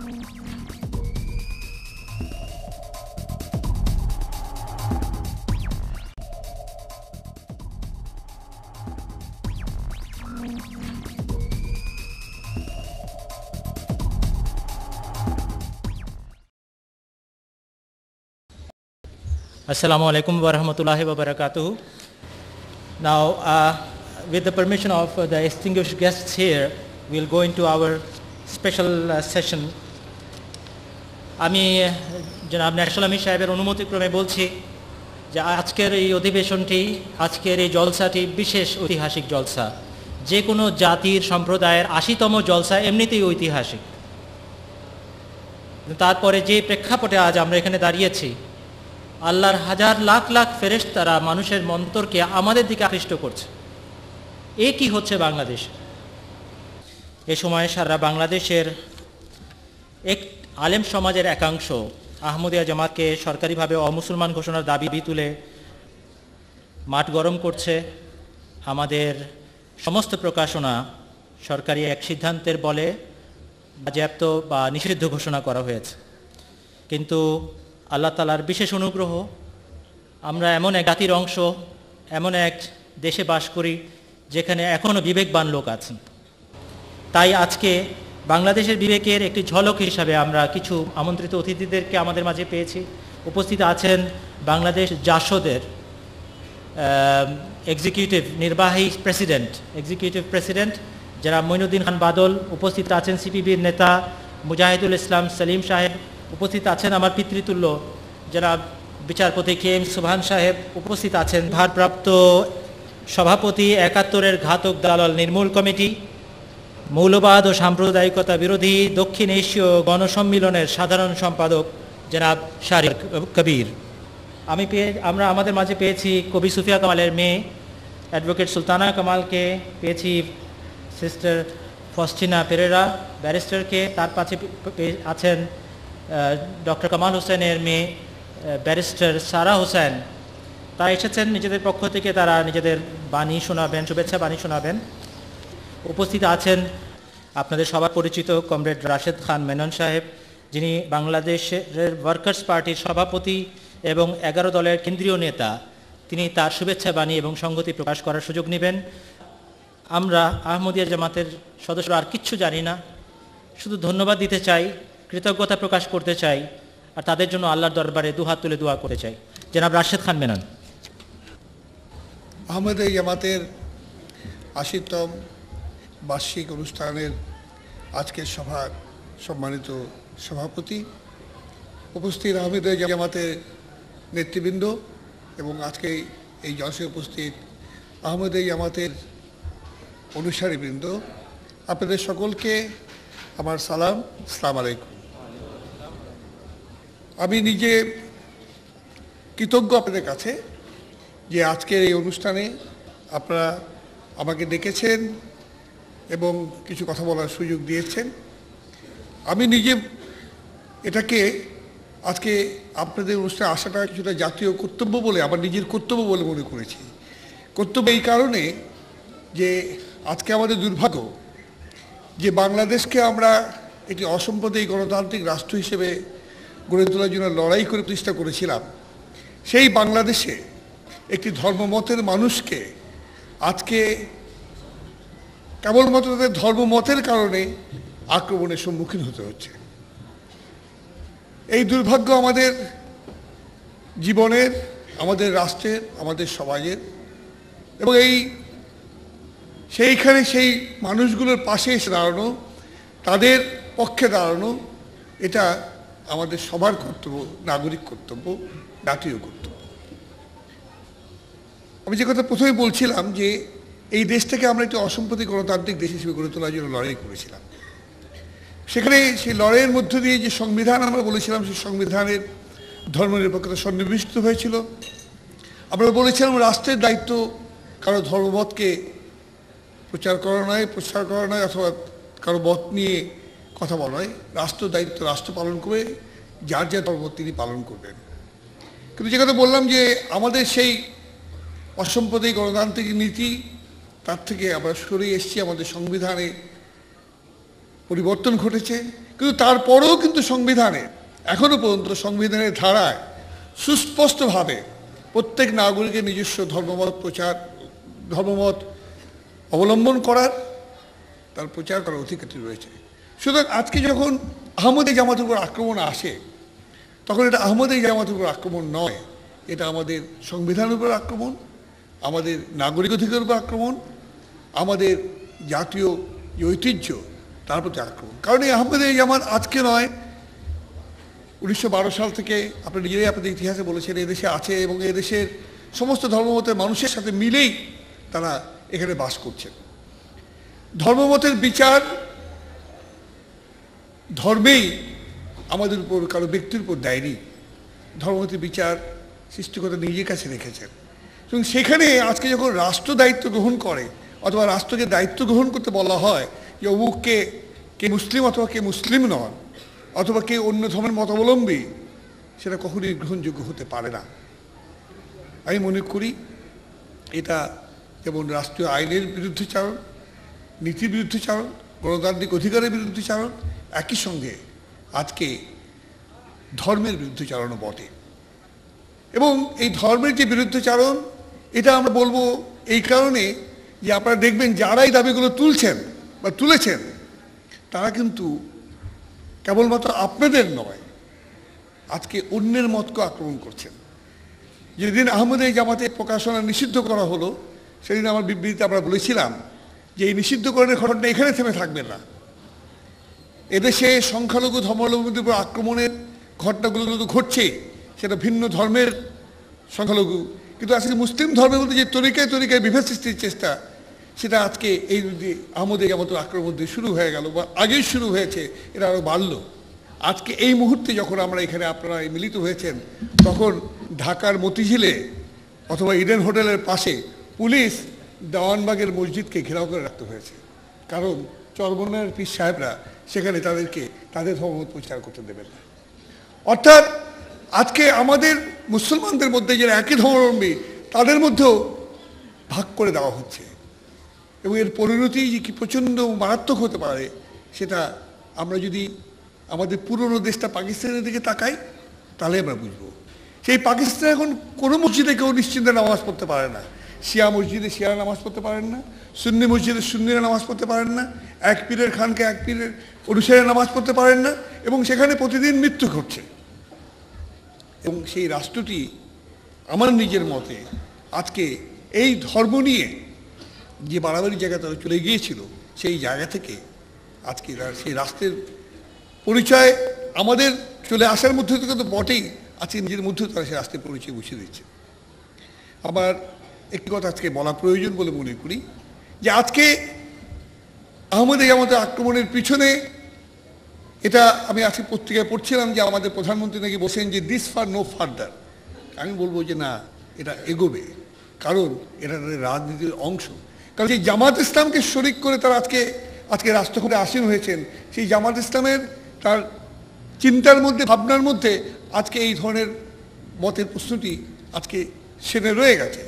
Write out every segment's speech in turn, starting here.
Assalamu alaikum wa rahmatullahi wa barakatuh. Now, with the permission of the distinguished guests here, we'll go into our special session. আমি জনাব national আমির সাহেবের অনুমতিক্রমে বলছি যে আজকের এই অধিবেশনটি, আজকের এই জলসাটি বিশেষ ঐতিহাসিক জলসা। যে কোনো জাতির সম্প্রদায়ের ৮০তম জলসা এমনিতেই ঐতিহাসিক। তারপরে যে প্রেক্ষাপটে আজ আমরা এখানে দাঁড়িয়েছি, আল্লাহর হাজার লাখ লাখ ফেরেশতারা মানুষের মন্তরকে আমাদের দিকে আকৃষ্ট করছে। এ কি হচ্ছে বাংলাদেশ? এ সময় সারা বাংলাদেশের এক আলেম সমাজের একাংশ আহমদিয়া জামাতকে সরকারিভাবে অমুসলমান ঘোষণার দাবি তুলে মাঠ গরম করছে। আমাদের সমস্ত প্রকাশনা সরকারি এক সিদ্ধান্তের বলে বাজেয়াপ্ত বা নিষিদ্ধ ঘোষণা করা হয়েছে। কিন্তু আল্লাহ তাআলার বিশেষ অনুগ্রহ, আমরা এমন এক জাতির অংশ, এমন এক দেশে বাস করি যেখানে এখনও বিবেকবান লোক আছেন। তাই আজকে বাংলাদেশের বিবেকের একটি ঝলক হিসাবে আমরা কিছু আমন্ত্রিত অতিথিদেরকে আমাদের মাঝে পেয়েছি। উপস্থিত আছেন বাংলাদেশ জাসদের নির্বাহী প্রেসিডেন্ট যারা মঈনুদ্দিন খান বাদল। উপস্থিত আছেন সিপিবির নেতা মুজাহিদুল ইসলাম সেলিম সাহেব। উপস্থিত আছেন আমার পিতৃতুল্য যারা বিচারপতি KM সুবহান সাহেব। উপস্থিত আছেন ভারপ্রাপ্ত সভাপতি ৭১-এর ঘাতক দালাল নির্মূল কমিটি, মৌলবাদ ও সাম্প্রদায়িকতা বিরোধী দক্ষিণ এশীয় গণসম্মিলনের সাধারণ সম্পাদক জনাব শারিক কবির। আমরা আমাদের মাঝে পেয়েছি কবি সুফিয়া কামালের মেয়ে অ্যাডভোকেট সুলতানা কামালকে, পেয়েছি সিস্টার ফস্টিনা পেরেরা ব্যারিস্টারকে, তার পাশে আছেন ডক্টর কামাল হোসেনের মেয়ে ব্যারিস্টার সারা হোসেন। তারা এসেছেন নিজেদের পক্ষ থেকে, তারা নিজেদের বাণী শোনাবেন, শুভেচ্ছা বাণী শোনাবেন। উপস্থিত আছেন আপনাদের সবার পরিচিত কমরেড রাশেদ খান মেনন সাহেব, যিনি বাংলাদেশের ওয়ার্কার্স পার্টির সভাপতি এবং 11 দলের কেন্দ্রীয় নেতা। তিনি তার শুভেচ্ছা বাণী এবং সংগতি প্রকাশ করার সুযোগ নেবেন। আমরা আহমদিয়া জামাতের সদস্যরা আর কিচ্ছু জানি না, শুধু ধন্যবাদ দিতে চাই, কৃতজ্ঞতা প্রকাশ করতে চাই, আর তাদের জন্য আল্লাহর দরবারে দুহাত তুলে দোয়া করতে চাই। জনাব রাশেদ খান মেনন। আহমদিয়া জামাতের ৮০তম বার্ষিক অনুষ্ঠানের আজকের সভার সম্মানিত সভাপতি, উপস্থিত আহমদিয়া জামাতের নেতৃবৃন্দ এবং আজকে এই জলসায় উপস্থিত আহমদিয়া জামাতের অনুসারীবৃন্দ, আপনাদের সকলকে আমার সালাম, আসসালামু আলাইকুম। আমি নিজে কৃতজ্ঞ আপনাদের কাছে যে আজকের এই অনুষ্ঠানে আপনারা আমাকে ডেকেছেন এবং কিছু কথা বলার সুযোগ দিয়েছেন। আমি নিজে এটাকে আজকে আপনাদের অনুষ্ঠানে আসাটা কিছুটা জাতীয় কর্তব্য বলে, আমার নিজের কর্তব্য বলে মনে করেছি। কর্তব্য এই কারণে যে আজকে আমাদের দুর্ভাগ্য যে বাংলাদেশকে আমরা একটি অসাম্প্রদায়িক গণতান্ত্রিক রাষ্ট্র হিসেবে গড়ে তোলার জন্য লড়াই করে প্রতিষ্ঠা করেছিলাম, সেই বাংলাদেশে একটি ধর্মমতের মানুষকে আজকে কেবলমাত্র তাদের ধর্মমতের কারণে আক্রমণের সম্মুখীন হতে হচ্ছে। এই দুর্ভাগ্য আমাদের জীবনের, আমাদের রাষ্ট্রের, আমাদের সমাজের, এবং সেইখানে সেই মানুষগুলোর পাশে এসে দাঁড়ানো, তাদের পক্ষে দাঁড়ানো, এটা আমাদের সবার কর্তব্য, নাগরিক কর্তব্য, জাতীয় কর্তব্য। আমি যে কথা প্রথমে বলছিলাম যে এই দেশটাকে আমরা একটি অসাম্প্রদায়িক গণতান্ত্রিক দেশ হিসেবে গড়ে তোলার জন্য লড়াই করেছিলাম। সেখানে সেই লড়াইয়ের মধ্য দিয়ে যে সংবিধান আমরা বলেছিলাম, সেই সংবিধানের ধর্মনিরপেক্ষতা সন্নিবিষ্ট হয়েছিল। আমরা বলেছিলাম রাষ্ট্রের দায়িত্ব কারো ধর্মমতকে প্রচার করা নয় অথবা কারো মত নিয়ে কথা বলা নয়। রাষ্ট্র দায়িত্ব রাষ্ট্র পালন করে যার যা ধর্ম তিনি পালন করবেন। কিন্তু যে কথা বললাম যে আমাদের সেই অসাম্প্রদায়িক গণতান্ত্রিক নীতি, তার থেকে আমরা সরে এসেছি, আমাদের সংবিধানে পরিবর্তন ঘটেছে। কিন্তু তারপরেও কিন্তু সংবিধানে এখনো পর্যন্ত সংবিধানের ধারায় সুস্পষ্টভাবে প্রত্যেক নাগরিকের নিজস্ব ধর্মমত অবলম্বন করার, তার প্রচার করার অধিকারটি রয়েছে। সুতরাং আজকে যখন আহমদী জামাতের উপর আক্রমণ আসে, তখন এটা আহমদী জামাতের উপর আক্রমণ নয়, এটা আমাদের সংবিধানের উপর আক্রমণ, আমাদের নাগরিক অধিকারের উপর আক্রমণ, আমাদের জাতীয় যে ঐতিহ্য তার প্রতি আক্রমণ। কারণ এই আহমদী জামাত আজকে নয়, 1912 সাল থেকে আপনি নিজেরাই আপনাদের ইতিহাসে বলেছেন এদেশে আছে, এবং এদেশের সমস্ত ধর্মমতের মানুষের সাথে মিলেই তারা এখানে বাস করছেন। ধর্মমতের বিচার ধর্মেই আমাদের উপর কারো ব্যক্তির উপর দেয়নি, ধর্মমতের বিচার সৃষ্টিকর্তা নিজের কাছে রেখেছেন। এবং সেখানে আজকে যখন রাষ্ট্র দায়িত্ব গ্রহণ করে অথবা রাষ্ট্রকে দায়িত্ব গ্রহণ করতে বলা হয় যে অমুককে কে মুসলিম অথবা কে মুসলিম নন অথবা কে অন্য ধর্মের মতাবলম্বী, সেটা কখনোই গ্রহণযোগ্য হতে পারে না। আমি মনে করি এটা যেমন রাষ্ট্রীয় আইনের বিরুদ্ধচারণ, নীতির বিরুদ্ধচারণ, গণতান্ত্রিক অধিকারের বিরুদ্ধচারণ, একই সঙ্গে আজকে ধর্মের বিরুদ্ধচারণও বটে। এবং এই ধর্মের যে বিরুদ্ধচারণ, এটা আমরা বলবো এই কারণে যে আপনারা দেখবেন যারা এই দাবিগুলো তুলছেন বা তুলেছেন, তারা কিন্তু কেবলমাত্র আপনাদের নয়, আজকে অন্যের মতকে আক্রমণ করছেন। যেদিন আহমদী জামাতে প্রকাশনা নিষিদ্ধ করা হলো, সেদিন আমার বিবৃতিতে আমরা বলেছিলাম যে এই নিষিদ্ধকরণের ঘটনাটা এখানে থেমে থাকবে না। এদেশে সংখ্যালঘু ধর্মাবলম্বীদের উপর আক্রমণের ঘটনাগুলো তো ঘটছেই, সেটা ভিন্ন ধর্মের সংখ্যালঘু, কিন্তু আজকে মুসলিম ধর্মের মধ্যে যে তরিকায় তরিকায় বিভেদ সৃষ্টির চেষ্টা, সেটা আজকে এই আহমদী জামাত আক্রমণ দিয়ে শুরু হয়ে গেল বা আগেই শুরু হয়েছে, এটা আরও বাড়ল। আজকে এই মুহূর্তে যখন আমরা এখানে আপনারা মিলিত হয়েছেন, তখন ঢাকার মতিঝিলে অথবা ইডেন হোটেলের পাশে পুলিশ দেওয়ানবাগের মসজিদকে ঘেরাও করে রাখতে হয়েছে, কারণ চরমনায়ের পীর সাহেবরা সেখানে তাদেরকে তাদের ধর্মমত প্রচার করতে দেবেন না। অর্থাৎ আজকে আমাদের মুসলমানদের মধ্যে যারা একই ধর্মাবলম্বী, তাদের মধ্যেও ভাগ করে দেওয়া হচ্ছে, এবং এর পরিণতি যে কি প্রচণ্ড মারাত্মক হতে পারে, সেটা আমরা যদি আমাদের পুরনো দেশটা পাকিস্তানের দিকে তাকাই, তাহলে আমরা বুঝবো। সেই পাকিস্তানে এখন কোনো মসজিদে কেউ নিশ্চিন্তে নামাজ পড়তে পারে না। শিয়া মসজিদে শিয়ারা নামাজ পড়তে পারেন না, সুন্নি মসজিদে সুন্নিরা নামাজ পড়তে পারেন না, এক পীরের খানকে এক পীরের অনুসারে নামাজ পড়তে পারেন না, এবং সেখানে প্রতিদিন মৃত্যু ঘটছে। এবং সেই রাষ্ট্রটি আমার নিজের মতে আজকে এই ধর্ম নিয়ে যে বাড়াবাড়ি জায়গা তারা চলে গিয়েছিল, সেই জায়গা থেকে আজকে সেই রাষ্ট্রের পরিচয় আমাদের চলে আসার মধ্যে থেকে তো বটেই, আজকে নিজের মধ্যেও তারা সেই রাষ্ট্রের পরিচয় বুঝিয়ে দিচ্ছে। আবার একটি কথা আজকে বলা প্রয়োজন বলে মনে করি, যে আজকে আহমদী জামাতের আক্রমণের পিছনে, এটা আমি আজকে পত্রিকায় পড়ছিলাম যে আমাদের প্রধানমন্ত্রী নাকি বলছেন যে দিস ফর নো ফার্দার। আমি বলবো যে না, এটা এগোবে, কারণ এটা তাদের রাজনীতির অংশ। কারণ সেই জামাত ইসলামকে শরিক করে তারা আজকে রাষ্ট্রপতি আসীন হয়েছেন, সেই জামাত ইসলামের তার চিন্তার মধ্যে, ভাবনার মধ্যে আজকে এই ধরনের মতের প্রশ্নটি আজকে সেনে রয়ে গেছে।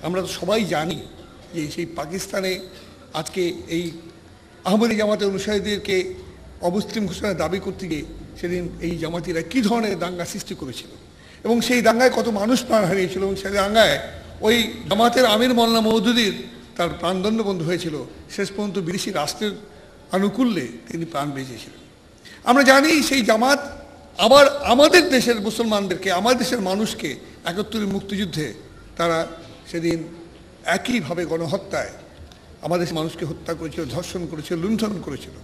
আমরা তো সবাই জানি যে সেই পাকিস্তানে আজকে এই আহমদী জামাতের অনুসারীদেরকে অমুসলিম ঘোষণার দাবি করতে গিয়ে সেদিন এই জামাতিরা কী ধরনের দাঙ্গা সৃষ্টি করেছিল, এবং সেই দাঙ্গায় কত মানুষ প্রাণ হারিয়েছিল, এবং সেই দাঙ্গায় ওই জামাতের আমির মোল্লা মওদুদির তার প্রাণদণ্ড বন্ধ হয়েছিল। শেষ পর্যন্ত বিদেশি রাষ্ট্রের আনুকূল্যে তিনি প্রাণ বেঁচেছিলেন। আমরা জানি সেই জামাত আবার আমাদের দেশের মুসলমানদেরকে, আমাদের দেশের মানুষকে ৭১ মুক্তিযুদ্ধে তারা সেদিন একইভাবে গণহত্যায় আমাদের মানুষকে হত্যা করেছিল, ধর্ষণ করেছিল, লুণ্ঠন করেছিল।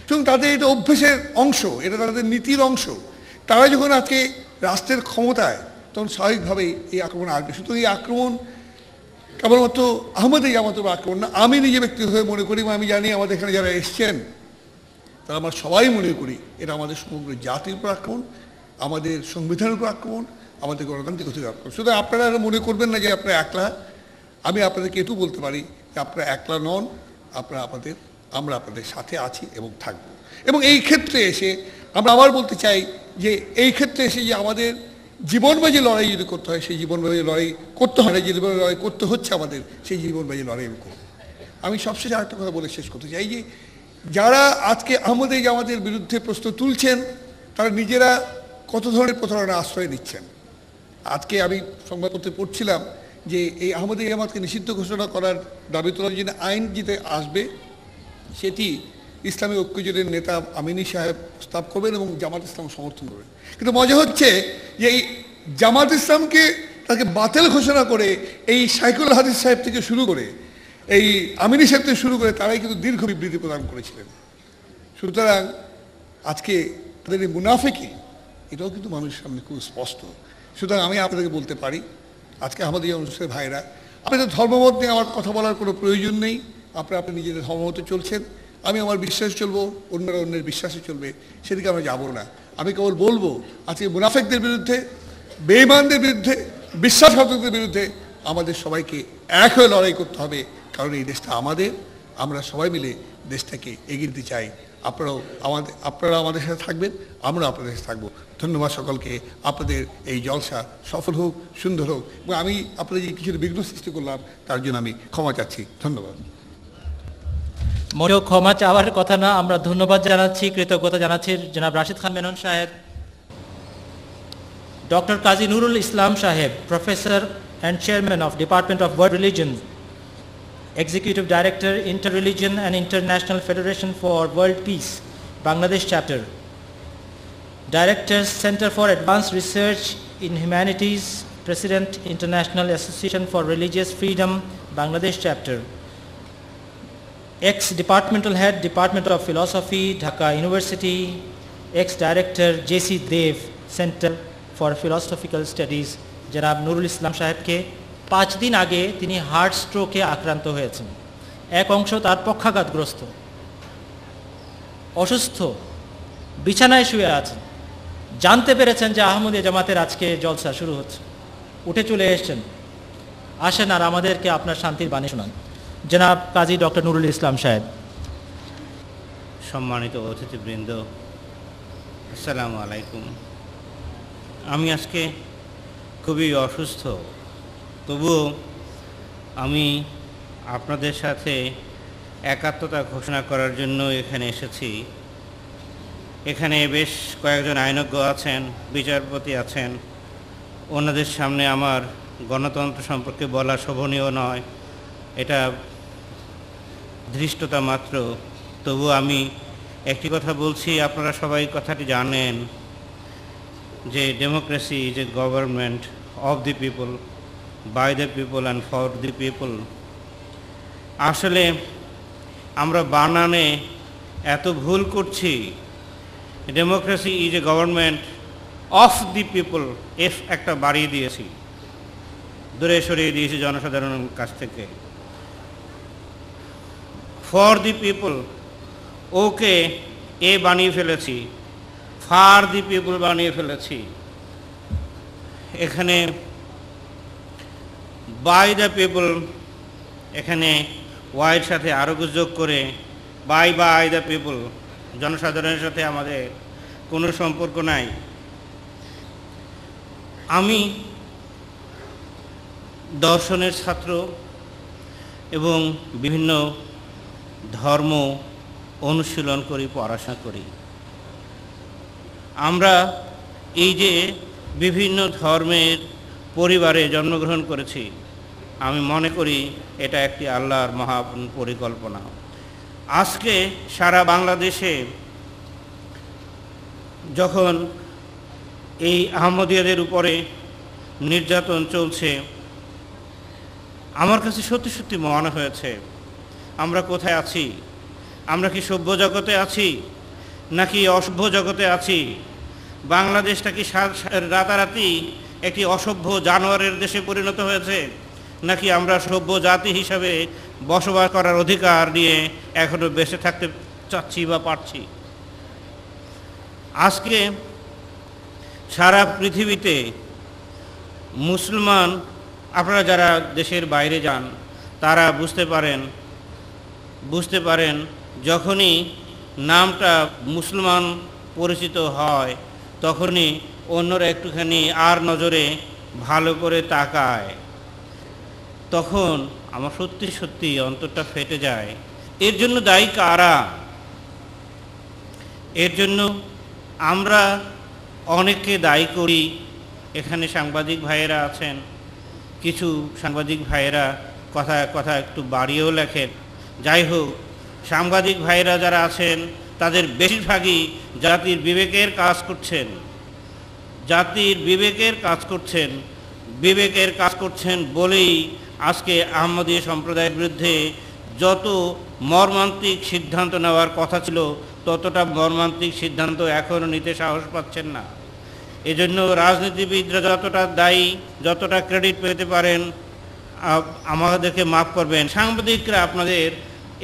এবং তাদের এটা অভ্যেসের অংশ, এটা তাদের নীতির অংশ। তারা যখন আজকে রাষ্ট্রের ক্ষমতায়, তখন স্বাভাবিকভাবেই এই আক্রমণ আসবে। সুতরাং এই আক্রমণ কেবলমাত্র আহমদী জামাতের আক্রমণ না, আমি নিজে ব্যক্তিগতভাবে মনে করি, আমি জানি আমাদের এখানে যারা এসছেন তারা আমরা সবাই মনে করি এটা আমাদের সমগ্র জাতির উপর আক্রমণ, আমাদের সংবিধানের উপর আক্রমণ, আমাদের গণতান্ত্রিক অধিকার আক্রমণ। সুতরাং আপনারা মনে করবেন না যে আপনারা একলা। আমি আপনাদেরকে এটু বলতে পারি যে আপনারা একলা নন, আমরা আপনাদের সাথে আছি এবং থাকব। এবং এই ক্ষেত্রে এসে আমরা আবার বলতে চাই যে এই ক্ষেত্রে এসে যে আমাদের জীবনবাজি লড়াই যদি করতে হয়, সেই জীবনবাজি লড়াই করতে হয় না, যে জীবন লড়াই করতে হচ্ছে আমাদের, সেই জীবনবাজি লড়াই আমি করব। আমি সবশেষে আরেকটা কথা বলে শেষ করতে চাই যে যারা আজকে আহমদী জামাতের বিরুদ্ধে প্রশ্ন তুলছেন তারা নিজেরা কত ধরনের প্রতারণা আশ্রয় নিচ্ছেন। আজকে আমি সংবাদপত্রে পড়ছিলাম যে এই আহমদী জামাতকে নিষিদ্ধ ঘোষণা করার দাবি তোলার জন্য আইন যেতে আসবে সেটি ইসলামী ঐক্যজোটের নেতা আমিনী সাহেব প্রস্তাব করবেন এবং জামাত ইসলাম সমর্থন করবেন। কিন্তু মজা হচ্ছে যে এই জামাত ইসলামকে তাকে বাতিল ঘোষণা করে এই সাইকুল হাদিস সাহেব থেকে শুরু করে এই আমিনী সাহেব থেকে শুরু করে তারাই কিন্তু দীর্ঘ বিবৃতি প্রদান করেছিলেন। সুতরাং আজকে তাদের এই মুনাফিকি এটাও কিন্তু মানুষের সামনে খুব স্পষ্ট। সুতরাং আমি আপনাদেরকে বলতে পারি আজকে আমাদের অনুষ্ঠানের ভাইরা, আপনাদের ধর্মমত নিয়ে আমার কথা বলার কোনো প্রয়োজন নেই। আপনারা আপনি নিজেদের ধর্মমতে চলছেন, আমি আমার বিশ্বাসে চলবো, অন্যরা অন্যের বিশ্বাসে চলবে, সেদিকে আমরা যাবো না। আমি কেবল বলবো আজকে মুনাফিকদের বিরুদ্ধে, বেঈমানদের বিরুদ্ধে, বিশ্বাসঘাতকদের বিরুদ্ধে আমাদের সবাইকে এক হয়ে লড়াই করতে হবে, কারণ এই দেশটা আমাদের, আমরা সবাই মিলে দেশটাকে এগিয়ে দিতে চাই। আপনারা আমাদের সাথে থাকবেন, আমরা আপনাদের সাথে থাকবো। ধন্যবাদ সকলকে। আপনাদের এই জলসা সফল হোক, সুন্দর হোক, এবং আমি আপনাদের যে কিছু বিঘ্ন সৃষ্টি করলাম তার জন্য আমি ক্ষমা চাচ্ছি। ধন্যবাদ। মোটেও ক্ষমা চাওয়ার কথা না, আমরা ধন্যবাদ জানাচ্ছি, কৃতজ্ঞতা জানাচ্ছি জনাব রাশিদ খান মেনন সাহেব, ডক্টর কাজী নুরুল ইসলাম সাহেব, professor and Chairman of Department of World Religion, Executive Director, Inter-Religion and International Federation for World Peace, Bangladesh Chapter, Director, Center for Advanced Research in Humanities, President, International Association for Religious Freedom, Bangladesh Chapter, Ex-Departmental Head, Department of Philosophy, Dhaka University, Ex-Director, J.C. Dev, Center for Philosophical Studies, জনাব নুরুল ইসলাম সাহেবকে 5 দিন আগে তিনি heart স্ট্রোকে আক্রান্ত হয়েছেন। এক অংশ তার পক্ষাঘাতগ্রস্ত, অসুস্থ, বিছানায় শুয়ে আছেন। জানতে পেরেছেন যে আহমদী জামাতের আজকে জলসা শুরু হচ্ছে, উঠে চলে এসেছেন। আসেন আর আমাদেরকে আপনার শান্তির বাণী শোনান। জনাব কাজী ডক্টর নুরুল ইসলাম সাহেব। সম্মানিত অতিথিবৃন্দ, আসসালামু আলাইকুম। আমি আজকে খুবই অসুস্থ, তবুও আমি আপনাদের সাথে একাত্মতা ঘোষণা করার জন্য এখানে এসেছি। এখানে বেশ কয়েকজন আইনজ্ঞ আছেন, বিচারপতি আছেন, ওনাদের সামনে আমার গণতন্ত্র সম্পর্কে বলা শোভনীয় নয়, এটা ধৃষ্টতা মাত্র। তবু আমি একটি কথা বলছি, আপনারা সবাই কথাটি জানেন যে democracy is a government of the people, by the people and for the people. আসলে আমরা বানানে এত ভুল করছি। Democracy is a government of the people, F একটা বাড়িয়ে দিয়েছি, দূরে সরিয়ে দিয়েছি জনসাধারণের কাছ থেকে। ফর দি পিপল, ওকে এ বানিয়ে ফেলেছি, ফার দি পিপল বানিয়ে ফেলেছি। এখানে বাই দ্য পিপল, এখানে ওয়াইয়ের সাথে আরও যোগ করে বাই দ্য পিপল, জনসাধারণের সাথে আমাদের কোনো সম্পর্ক নাই। আমি দর্শনের ছাত্র এবং বিভিন্ন ধর্ম অনুশীলন করি, পড়াশোনা করি। আমরা এই যে বিভিন্ন ধর্মের পরিবারে জন্মগ্রহণ করেছি, আমি মনে করি এটা একটি আল্লাহর মহা পরিকল্পনা। আজকে সারা বাংলাদেশে যখন এই আহমদিয়াদের উপরে নির্যাতন চলছে, আমার কাছে সত্যি সত্যি মনে হয়েছে আমরা কোথায় আছি? আমরা কি সভ্য জগতে আছি নাকি অসভ্য জগতে আছি? বাংলাদেশটা কি রাতারাতি একটি অসভ্য জানোয়ারের দেশে পরিণত হয়েছে, নাকি আমরা সভ্য জাতি হিসাবে বসবাস করার অধিকার নিয়ে এখনো বেঁচে থাকতে চাচ্ছি বা পারছি? আজকে সারা পৃথিবীতে মুসলমান, আপনারা যারা দেশের বাইরে যান তারা বুঝতে পারেন যখনই নামটা মুসলমান পরিচিত হয় তখনই অন্যরা একটুখানি আর নজরে ভালো করে তাকায়। তখন আমার সত্যি সত্যি অন্তরটা ফেটে যায়। এর জন্য দায়ী কারা? এর জন্য আমরা অনেককে দায়ী করি। এখানে সাংবাদিক ভাইয়েরা আছেন, কিছু সাংবাদিক ভাইয়েরা কথা একটু বাড়িয়েও লেখেন। যাই হোক, সাংবাদিক ভাইয়েরা যারা আছেন তাদের বেশিরভাগই জাতির বিবেকের কাজ করছেন, বিবেকের কাজ করছেন বলেই আজকে আহমদীয় সম্প্রদায়ের বিরুদ্ধে যত মর্মান্তিক সিদ্ধান্ত নেওয়ার কথা ছিল ততটা মর্মান্তিক সিদ্ধান্ত এখনও নিতে সাহস পাচ্ছেন না। এজন্য রাজনীতিবিদরা যতটা দায়ী, যতটা ক্রেডিট পেতে পারেন আমাদেরকে মাফ করবেন। সাংবাদিকরা আপনাদের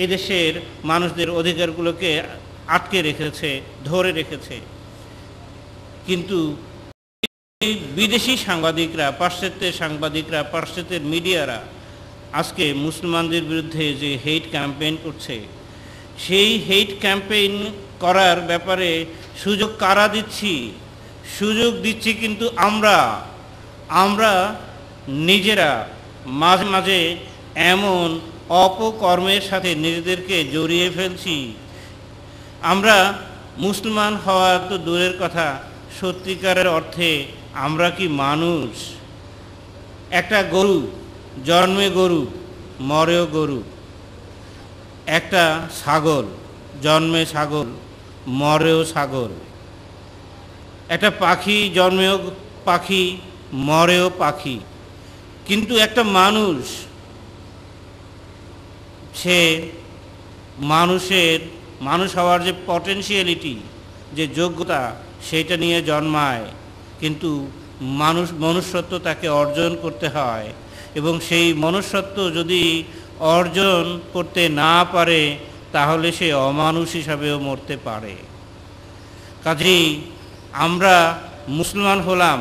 এদেশের মানুষদের অধিকারগুলোকে আটকে রেখেছে, ধরে রেখেছে, কিন্তু বিদেশি সাংবাদিকরা, পাশ্চাত্যের মিডিয়ারা আজকে মুসলমানদের বিরুদ্ধে যে হেট ক্যাম্পেইন করছে, সেই হেট ক্যাম্পেইন করার ব্যাপারে সুযোগ কারা দিচ্ছি? সুযোগ দিচ্ছি কিন্তু আমরা নিজেরা মাঝে মাঝে এমন অপকর্মের সাথে নিজেদেরকে জড়িয়ে ফেলছি। আমরা মুসলমান হওয়া তো দূরের কথা, সত্যিকারের অর্থে আমরা কি মানুষ? একটা গরু জন্মে গরু, মরেও গরু। একটা ছাগল জন্মে ছাগল, মরেও ছাগল। একটা পাখি জন্মেও পাখি, মরেও পাখি। কিন্তু একটা মানুষ, সে মানুষ হওয়ার যে পটেনশিয়ালিটি, যে যোগ্যতা, সেটা নিয়ে জন্মায়, কিন্তু মনুষ্যত্ব তাকে অর্জন করতে হয়, এবং সেই মনুষ্যত্ব যদি অর্জন করতে না পারে তাহলে সে অমানুষ হিসাবেও মরতে পারে। কাজেই আমরা মুসলমান হলাম,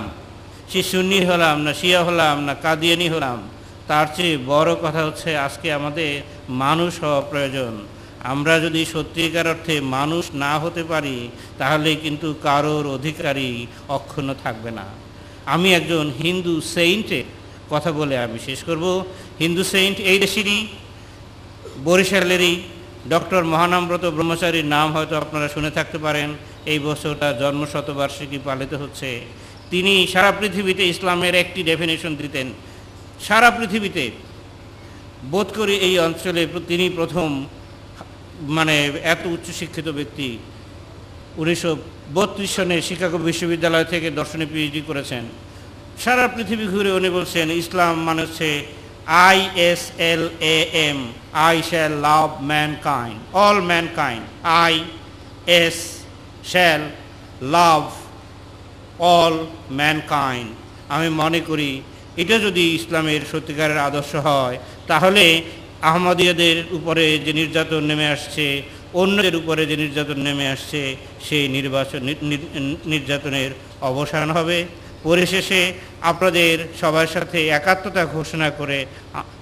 সে সুন্নি হলাম না শিয়া হলাম না কাদিয়ানি হলাম, তার চেয়ে বড় কথা হচ্ছে আজকে আমাদের মানুষ হওয়া প্রয়োজন। আমরা যদি সত্যিকার অর্থে মানুষ না হতে পারি তাহলে কিন্তু কারোর অধিকারই অক্ষুণ্ণ থাকবে না। আমি একজন হিন্দু সেইন্টের কথা বলে আমি শেষ করব। হিন্দু সেইন্ট এই দেশেরই, বরিশালেরই ডক্টর মহানামব্রত ব্রহ্মচারীর নাম হয়তো আপনারা শুনে থাকতে পারেন। এই বছরটা জন্মশতবার্ষিকী পালিত হচ্ছে। তিনি সারা পৃথিবীতে ইসলামের একটি ডেফিনেশন দিতেন, সারা পৃথিবীতে। বোধ করি এই অঞ্চলে তিনি প্রথম এত উচ্চশিক্ষিত ব্যক্তি। 1932 সনে শিকাগো বিশ্ববিদ্যালয় থেকে দর্শনে পিএইচডি করেছেন। সারা পৃথিবী ঘুরে উনি বলছেন ইসলাম মানে হচ্ছে ISLAM, I shall love mankind, all mankind. I shall love all mankind. আমি মনে করি এটা যদি ইসলামের সত্যিকারের আদর্শ হয় তাহলে আহমদীয়দের উপরে যে নির্যাতন নেমে আসছে, অন্যদের উপরে যে নির্যাতন নেমে আসছে, সেই নির্যাতনের অবসান হবে। পরিশেষে আপনাদের সবার সাথে একাত্মতা ঘোষণা করে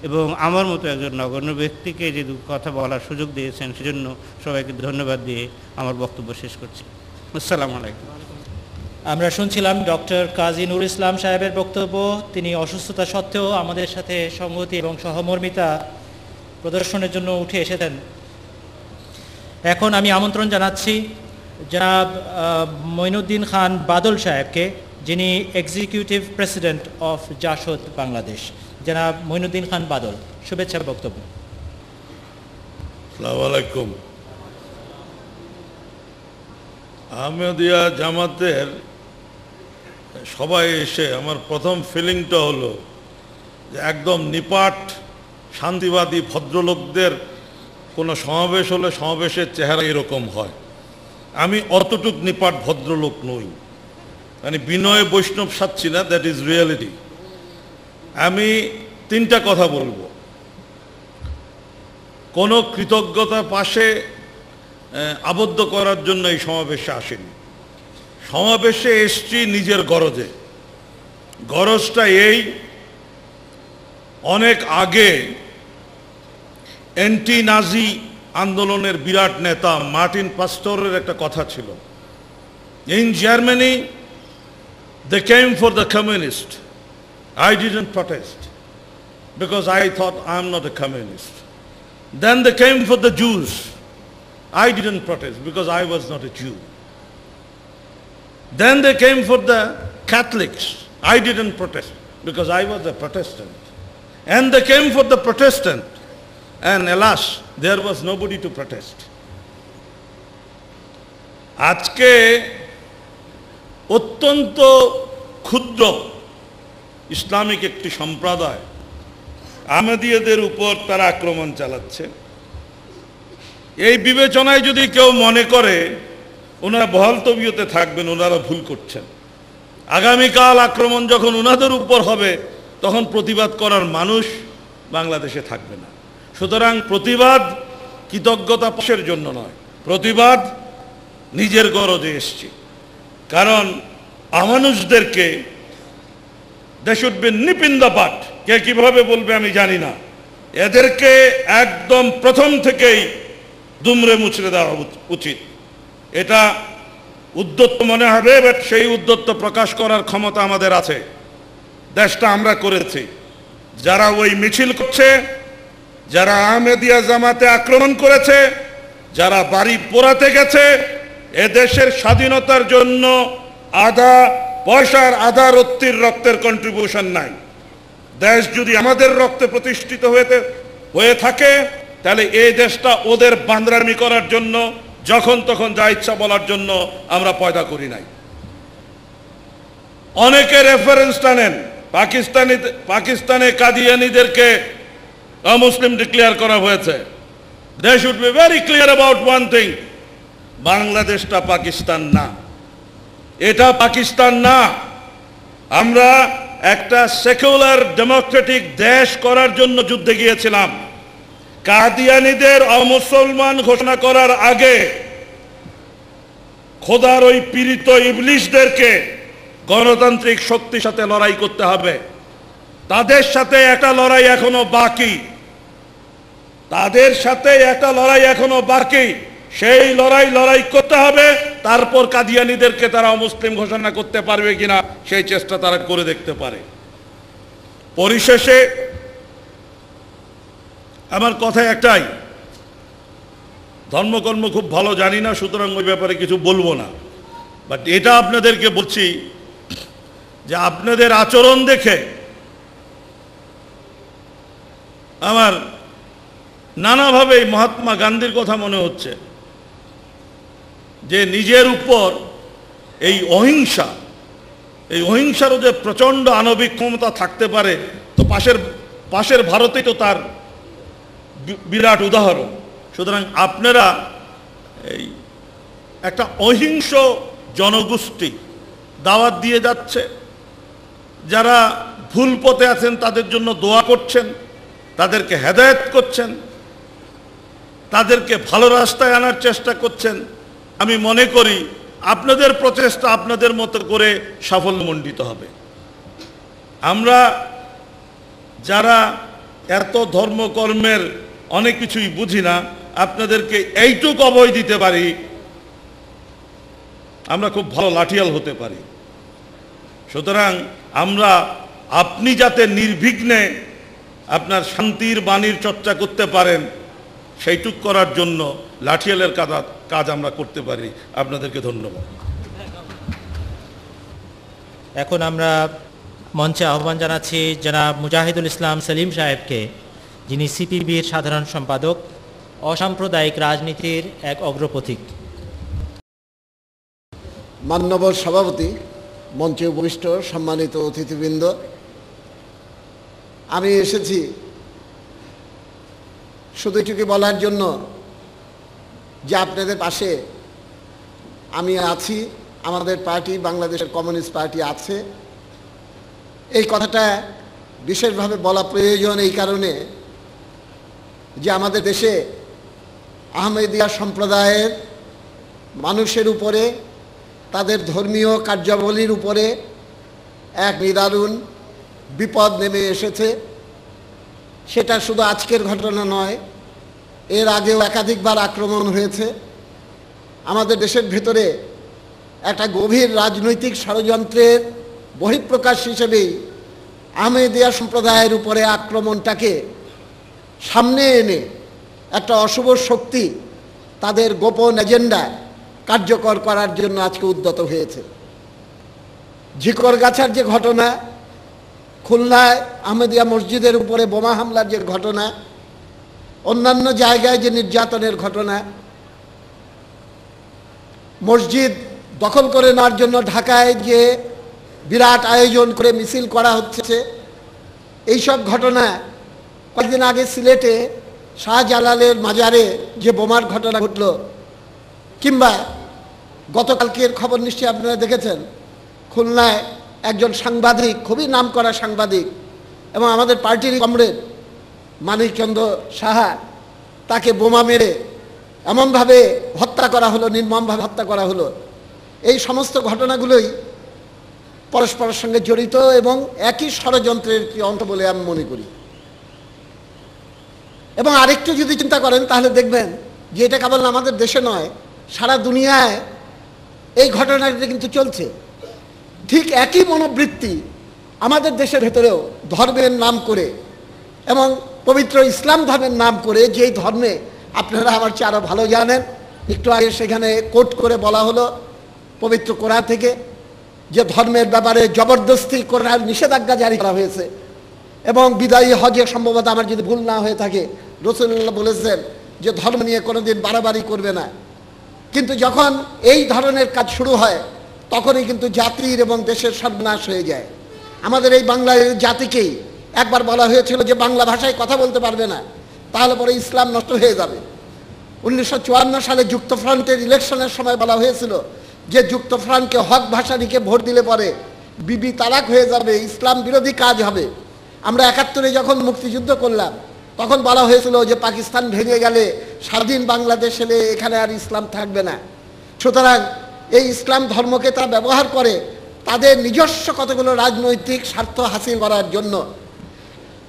এবং আমার মতো একজন নগণ্য ব্যক্তিকে যে কথা বলার সুযোগ দিয়েছেন সেজন্য সবাইকে ধন্যবাদ দিয়ে আমার বক্তব্য শেষ করছি। আসসালামু আলাইকুম। আমরা শুনছিলাম ডক্টর কাজী নুরুল ইসলাম সাহেবের বক্তব্য। তিনি অসুস্থতা সত্ত্বেও আমাদের সাথে সংহতি এবং সহমর্মিতা প্রদর্শনের জন্য উঠে এসেছেন। এখন আমি আমন্ত্রণ জানাচ্ছি জনাব মঈনুদ্দিন খান বাদল সাহেবকে, যিনি executive president of JASAD Bangladesh. জনাব মঈনুদ্দিন খান বাদল, শুভেচ্ছা বক্তব্য। আসসালামু আলাইকুম। আহমদিয়া জামাতের সবাই এসে আমার প্রথম ফিলিংটা হলো যে একদম নিপাট শান্তিবাদী ভদ্রলোকদের কোনো সমাবেশ হলে সমাবেশের চেহারা এরকম হয়। আমি অতটুক নিপাট ভদ্রলোক নই, মানে বিনয় বৈষ্ণব সাচ্ছি না, দ্যাট ইজ রিয়ালিটি। আমি তিনটা কথা বলবো। কোনো কৃতজ্ঞতার পাশে আবদ্ধ করার জন্য এই সমাবেশে আসেনি। সমাবেশে এসছি নিজের গরজে। গরজটা এই, অনেক আগে অ্যান্টি নাজি আন্দোলনের বিরাট নেতা মার্টিন পাস্টরের একটা কথা ছিল, in Germany they came for the communist, I didn't protest because I thought I am not a communist. Then they came for the Jews, I didn't protest because I was not a Jew. Then they came for the Catholics. I didn't protest because I was a Protestant. And they came for the Protestant. And alas, there was nobody to protest. আজকে অত্যন্ত ক্ষুদ্র Islamic একটি সম্প্রদায় আহমদীয়দের উপর তারা আক্রমণ চালাচ্ছে। এই বিবেচনায় যদি কেউ মনে করে ওনারা বহাল তবিয়তে থাকবেন, ওনারা ভুল করছেন। আগামীকাল আক্রমণ যখন ওনাদের উপর হবে তখন প্রতিবাদ করার মানুষ বাংলাদেশে থাকবে না। সুতরাং প্রতিবাদ কৃতজ্ঞতা প্রকাশের জন্য নয়, প্রতিবাদ নিজের গরজে এসছে। কারণ অমানুষদেরকে they should be nip in the bud, কে কিভাবে বলবে আমি জানি না, এদেরকে একদম প্রথম থেকেই দুমড়ে মুচড়ে দেওয়া উচিত। এটা উদ্যত্ত মনে হবে, বাট সেই উদ্যত্ত প্রকাশ করার ক্ষমতা আমাদের আছে, দেশটা আমরা করেছি। যারা ওই মিছিল করছে, যারা আহমেদিয়া জামাতে আক্রমণ করেছে, যারা বাড়ি পোড়াতে গেছে, এ দেশের স্বাধীনতার জন্য আধা পয়সার আধা রত্তির রক্তের কন্ট্রিবিউশন নাই। দেশ যদি আমাদের রক্তে প্রতিষ্ঠিত হয়ে থাকে তাহলে এই দেশটা ওদের বান্দরামি করার জন্য যখন তখন যা ইচ্ছা বলার জন্য আমরা পয়দা করি নাই। অনেকে রেফারেন্স টানেন, পাকিস্তানে কাদিয়ানীদেরকে অমুসলিম ডিক্লেয়ার করা হয়েছে। They should be very clear about one thing, বাংলাদেশটা পাকিস্তান না, এটা পাকিস্তান না। আমরা একটা সেকুলার ডেমোক্রেটিক দেশ করার জন্য যুদ্ধে গিয়েছিলাম। কাদিয়ানীদের অমুসলমান ঘোষণা করার আগে খোদার ওই পীড়িত ইবলিশদেরকে গণতান্ত্রিক শক্তির সাথে লড়াই করতে হবে। তাদের সাথে একটা লড়াই এখনো বাকি, তাদের সাথে একটা লড়াই এখনো বাকি। সেই লড়াই করতে হবে, তারপর কাদিয়ানীদেরকে তারা অমুসলিম ঘোষণা করতে পারবে কিনা সেই চেষ্টা তারা করে দেখতে পারে। পরিশেষে আমার কথা একটাই, ধর্মকর্ম খুব ভালো জানি না, সুতরাং ওই ব্যাপারে কিছু বলবো না। বাট এটা আপনাদেরকে বলছি যে আপনাদের আচরণ দেখে আমার নানাভাবে মহাত্মা গান্ধীর কথা মনে হচ্ছে, যে নিজের উপর এই অহিংসারও যে প্রচণ্ড আণবিক ক্ষমতা থাকতে পারে, তো পাশের ভারতেই তো তার বিরাট উদাহরণ। সুতরাং আপনারা এই একটা অহিংস জনগোষ্ঠী দাওয়াত দিয়ে যাচ্ছে, যারা ভুল পথে আছেন তাদের জন্য দোয়া করছেন, তাদেরকে হেদায়েত করছেন, তাদেরকে ভালো রাস্তায় আনার চেষ্টা করছেন। আমি মনে করি আপনাদের প্রচেষ্টা আপনাদের মতো করে সাফল্যমণ্ডিত হবে। আমরা যারা এত ধর্মকর্মের অনেক কিছুই বুঝি না, আপনাদেরকে এইটুক অভয় দিতে পারি, আমরা খুব ভালো লাঠিয়াল হতে পারি। সুতরাং আপনি যাতে নির্বিঘ্নে আপনার শান্তির বাণীর চর্চা করতে পারেন, সেইটুক করার জন্য লাঠিয়ালের কাজ আমরা করতে পারি। আপনাদেরকে ধন্যবাদ। এখন আমরা মঞ্চে আহ্বান জানাচ্ছি জনাব মুজাহিদুল ইসলাম সেলিম সাহেবকে, যিনি সিপিবির সাধারণ সম্পাদক, অসাম্প্রদায়িক রাজনীতির এক অগ্রপথিক। মাননীয় সভাপতি, মঞ্চে উপবিষ্ট সম্মানিত অতিথিবৃন্দ, আমি এসেছি শুধু এটুকু বলার জন্য যে আপনাদের পাশে আমি আছি, আমাদের পার্টি বাংলাদেশের কমিউনিস্ট পার্টি আছে। এই কথাটা বিশেষভাবে বলা প্রয়োজন এই কারণে যে আমাদের দেশে আহমেদিয়া সম্প্রদায়ের মানুষের উপরে, তাদের ধর্মীয় কার্যাবলীর উপরে এক নিদারুণ বিপদ নেমে এসেছে। সেটা শুধু আজকের ঘটনা নয়, এর আগেও একাধিকবার আক্রমণ হয়েছে। আমাদের দেশের ভেতরে একটা গভীর রাজনৈতিক ষড়যন্ত্রের বহিঃপ্রকাশ হিসেবেই আহমেদিয়া সম্প্রদায়ের উপরে আক্রমণটাকে সামনে এনে একটা অশুভ শক্তি তাদের গোপন এজেন্ডা কার্যকর করার জন্য আজকে উদ্যত হয়েছে। ঝিকরগাছার যে ঘটনা, খুলনায় আহমেদিয়া মসজিদের উপরে বোমা হামলার যে ঘটনা, অন্যান্য জায়গায় যে নির্যাতনের ঘটনা, মসজিদ দখল করে নেওয়ার জন্য ঢাকায় যে বিরাট আয়োজন করে মিছিল করা হচ্ছে, এইসব ঘটনা, কয়েকদিন আগে সিলেটে শাহজালালের মাজারে যে বোমার ঘটনা ঘটল, কিংবা গতকালকের খবর নিশ্চয়ই আপনারা দেখেছেন, খুলনায় একজন সাংবাদিক, খুবই নামকরা সাংবাদিক এবং আমাদের পার্টির কমরেড মানিকচন্দ্র সাহা, তাকে বোমা মেরে এমনভাবে হত্যা করা হলো, নির্মমভাবে হত্যা করা হলো। এই সমস্ত ঘটনাগুলোই পরস্পরের সঙ্গে জড়িত এবং একই ষড়যন্ত্রের একটি অংশ বলে আমি মনে করি। এবং আরেকটু যদি চিন্তা করেন তাহলে দেখবেন যে এটা কেবল আমাদের দেশে নয়, সারা দুনিয়ায় এই ঘটনাটা কিন্তু চলছে। ঠিক একই মনোবৃত্তি আমাদের দেশের ভেতরেও ধর্মের নাম করে এবং পবিত্র ইসলাম ধর্মের নাম করে, যেই ধর্মে আপনারা আমার চেয়ে আরও ভালো জানেন, একটু আগে সেখানে কোট করে বলা হলো পবিত্র কোরআন থেকে যে ধর্মের ব্যাপারে জবরদস্তি করার নিষেধাজ্ঞা জারি করা হয়েছে। এবং বিদায়ী হজে সম্ভবত আমার যদি ভুল না হয়ে থাকে, রাসূলুল্লাহ বলেছেন যে ধর্ম নিয়ে কোনোদিন বাড়াবাড়ি করবে না। কিন্তু যখন এই ধরনের কাজ শুরু হয় তখনই কিন্তু জাতির এবং দেশের সর্বনাশ হয়ে যায়। আমাদের এই বাংলার জাতিকেই একবার বলা হয়েছিল যে বাংলা ভাষায় কথা বলতে পারবে না, তাহলে পরে ইসলাম নষ্ট হয়ে যাবে। 1954 সালে যুক্তফ্রন্টের ইলেকশনের সময় বলা হয়েছিল যে যুক্তফ্রন্টকে হক ভাষা লিখে ভোট দিলে পরে বিবি তালাক হয়ে যাবে, ইসলাম বিরোধী কাজ হবে। আমরা 71-এ যখন মুক্তিযুদ্ধ করলাম তখন বলা হয়েছিল যে পাকিস্তান ভেঙে গেলে স্বাধীন বাংলাদেশ এলে এখানে আর ইসলাম থাকবে না। সুতরাং এই ইসলাম ধর্মকে তারা ব্যবহার করে তাদের নিজস্ব কতগুলো রাজনৈতিক স্বার্থ হাসিল করার জন্য।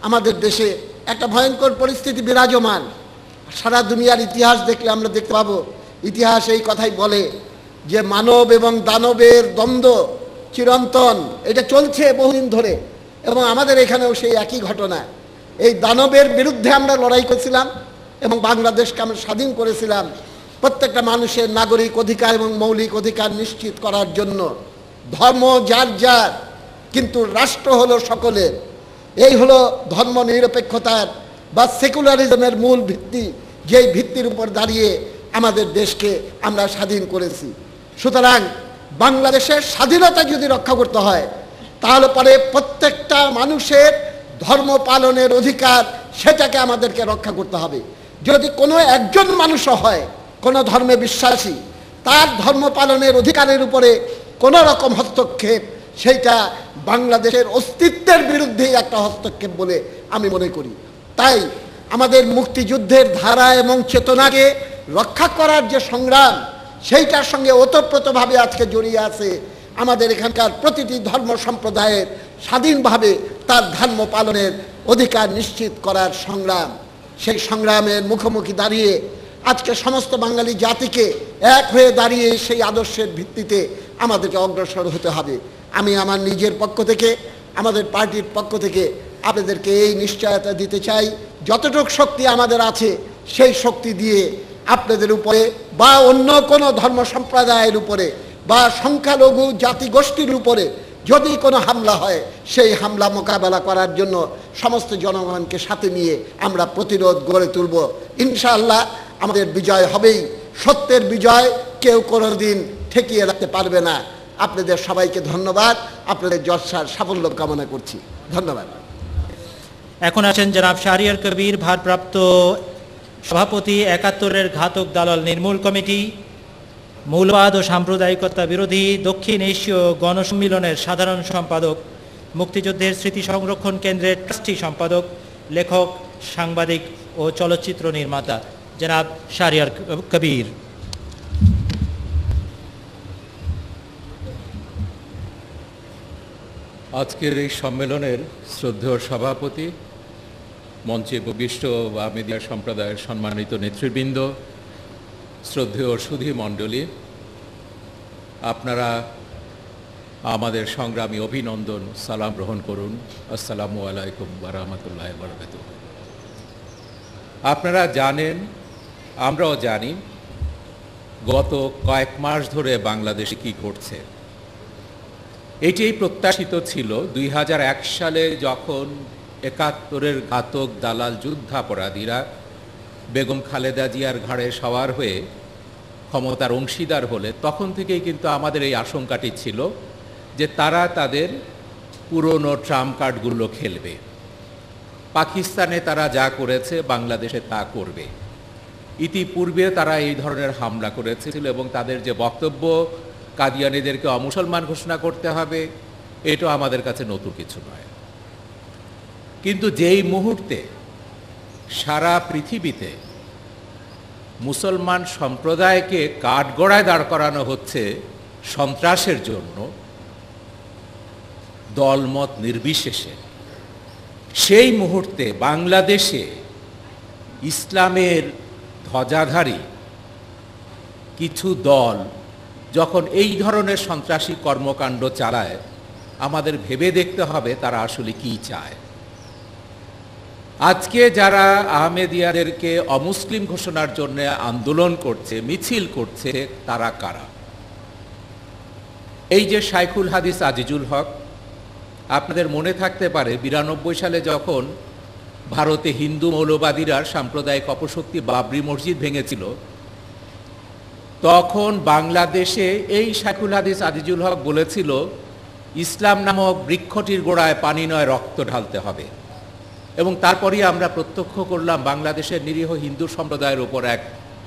আমাদের দেশে একটা ভয়ঙ্কর পরিস্থিতি বিরাজমান। সারা দুনিয়ার ইতিহাস দেখলে আমরা দেখতে পাবো, ইতিহাস এই কথাই বলে যে মানব এবং দানবের দ্বন্দ্ব চিরন্তন, এটা চলছে বহুদিন ধরে। এবং আমাদের এখানেও সেই একই ঘটনা। এই দানবের বিরুদ্ধে আমরা লড়াই করেছিলাম এবং বাংলাদেশকে আমরা স্বাধীন করেছিলাম প্রত্যেকটা মানুষের নাগরিক অধিকার এবং মৌলিক অধিকার নিশ্চিত করার জন্য। ধর্ম যার যার, কিন্তু রাষ্ট্র হলো সকলের। এই হলো ধর্ম নিরপেক্ষতার বা সেকুলারিজমের মূল ভিত্তি, যেই ভিত্তির উপর দাঁড়িয়ে আমাদের দেশকে আমরা স্বাধীন করেছি। সুতরাং বাংলাদেশের স্বাধীনতা যদি রক্ষা করতে হয় তাহলে পরে প্রত্যেকটা মানুষের ধর্ম পালনের অধিকার, সেটাকে আমাদেরকে রক্ষা করতে হবে। যদি কোনো একজন মানুষও হয় কোনো ধর্মে বিশ্বাসী, তার ধর্ম পালনের অধিকারের উপরে কোনো রকম হস্তক্ষেপ, সেইটা বাংলাদেশের অস্তিত্বের বিরুদ্ধেই একটা হস্তক্ষেপ বলে আমি মনে করি। তাই আমাদের মুক্তিযুদ্ধের ধারা এবং চেতনাকে রক্ষা করার যে সংগ্রাম, সেইটার সঙ্গে ওতপ্রোতভাবে আজকে জড়িয়ে আছে আমাদের এখানকার প্রতিটি ধর্ম সম্প্রদায়ের স্বাধীনভাবে তার ধর্ম পালনের অধিকার নিশ্চিত করার সংগ্রাম। সেই সংগ্রামের মুখোমুখি দাঁড়িয়ে আজকে সমস্ত বাঙালি জাতিকে এক হয়ে দাঁড়িয়ে সেই আদর্শের ভিত্তিতে আমাদেরকে অগ্রসর হতে হবে। আমি আমার নিজের পক্ষ থেকে, আমাদের পার্টির পক্ষ থেকে আপনাদেরকে এই নিশ্চয়তা দিতে চাই, যতটুকু শক্তি আমাদের আছে সেই শক্তি দিয়ে আপনাদের উপরে বা অন্য কোনো ধর্ম সম্প্রদায়ের উপরে বা সংখ্যালঘু জাতিগোষ্ঠীর উপরে যদি কোনো হামলা হয়, সেই হামলা মোকাবেলা করার জন্য সমস্ত জনগণকে সাথে নিয়ে আমরা প্রতিরোধ গড়ে তুলব। ইনশাআল্লাহ আমাদের বিজয় হবেই। সত্যের বিজয় কেউ কোনোদিন ঠেকিয়ে রাখতে পারবে না। আপনাদের সবাইকে ধন্যবাদ, আপনাদের জলসার সাফল্য কামনা করছি। ধন্যবাদ। এখন আছেন জনাব শাহরিয়ার কবির, ভারপ্রাপ্ত সভাপতি ৭১-এর ঘাতক দালাল নির্মূল কমিটি, মৌলবাদ ও সাম্প্রদায়িকতা বিরোধী দক্ষিণ এশীয় গণসম্মিলনের সাধারণ সম্পাদক, মুক্তিযুদ্ধের স্মৃতি সংরক্ষণ কেন্দ্রের ট্রাস্টি সম্পাদক, লেখক, সাংবাদিক ও চলচ্চিত্র নির্মাতা জনাব শাহরিয়ার কবির। আজকের এই সম্মেলনের শ্রদ্ধেয় সভাপতি, মঞ্চে উপবিষ্ট আহমেদিয়া সম্প্রদায়ের সম্মানিত নেতৃবৃন্দ, শ্রদ্ধেয় সুধী মণ্ডলী, আপনারা আমাদের সংগ্রামী অভিনন্দন সালাম গ্রহণ করুন। আসসালামু আলাইকুম ওয়া রাহমাতুল্লাহি ওয়া বারাকাতুহু। আপনারা জানেন, আমরাও জানি, গত কয়েক মাস ধরে বাংলাদেশে কি ঘটছে। এটাই প্রত্যাশিত ছিল 2001 সালে যখন 71-এর ঘাতক দালাল যুদ্ধাপরাধীরা বেগম খালেদা জিয়ার ঘাড়ে সওয়ার হয়ে ক্ষমতার অংশীদার হলে তখন থেকেই কিন্তু আমাদের এই আশঙ্কাটি ছিল যে তারা তাদের পুরনো ট্রাম্প কার্ডগুলো খেলবে। পাকিস্তানে তারা যা করেছে বাংলাদেশে তা করবে। ইতিপূর্বে তারা এই ধরনের হামলা করেছিল এবং তাদের যে বক্তব্য কাদিয়ানীদেরকে অমুসলমান ঘোষণা করতে হবে, এটা আমাদের কাছে নতুন কিছু নয়। কিন্তু যেই মুহূর্তে সারা পৃথিবীতে মুসলমান সম্প্রদায়কে কাঠগড়ায় দাঁড় করানো হচ্ছে সন্ত্রাসের জন্য দলমত নির্বিশেষে, সেই মুহূর্তে বাংলাদেশে ইসলামের ধ্বজাধারী কিছু দল যখন এই ধরনের সন্ত্রাসী কর্মকাণ্ড চালায়, আমাদের ভেবে দেখতে হবে তারা আসলে কি চায়। আজকে যারা আহমেদিয়াদেরকে অমুসলিম ঘোষণার জন্য আন্দোলন করছে, মিছিল করছে, তারা কারা? এই যে শাইখুল হাদিস আজিজুল হক, আপনাদের মনে থাকতে পারে 92 সালে যখন ভারতে হিন্দু মৌলবাদীরা সাম্প্রদায়িক অপশক্তি বাবরি মসজিদ ভেঙেছিল, তখন বাংলাদেশে এই শাইখুল হাদিস আজিজুল হক বলেছিল ইসলাম নামক বৃক্ষটির গোড়ায় পানি নয় রক্ত ঢালতে হবে। এবং তারপরেই আমরা প্রত্যক্ষ করলাম বাংলাদেশের নিরীহ হিন্দু সম্প্রদায়ের উপর এক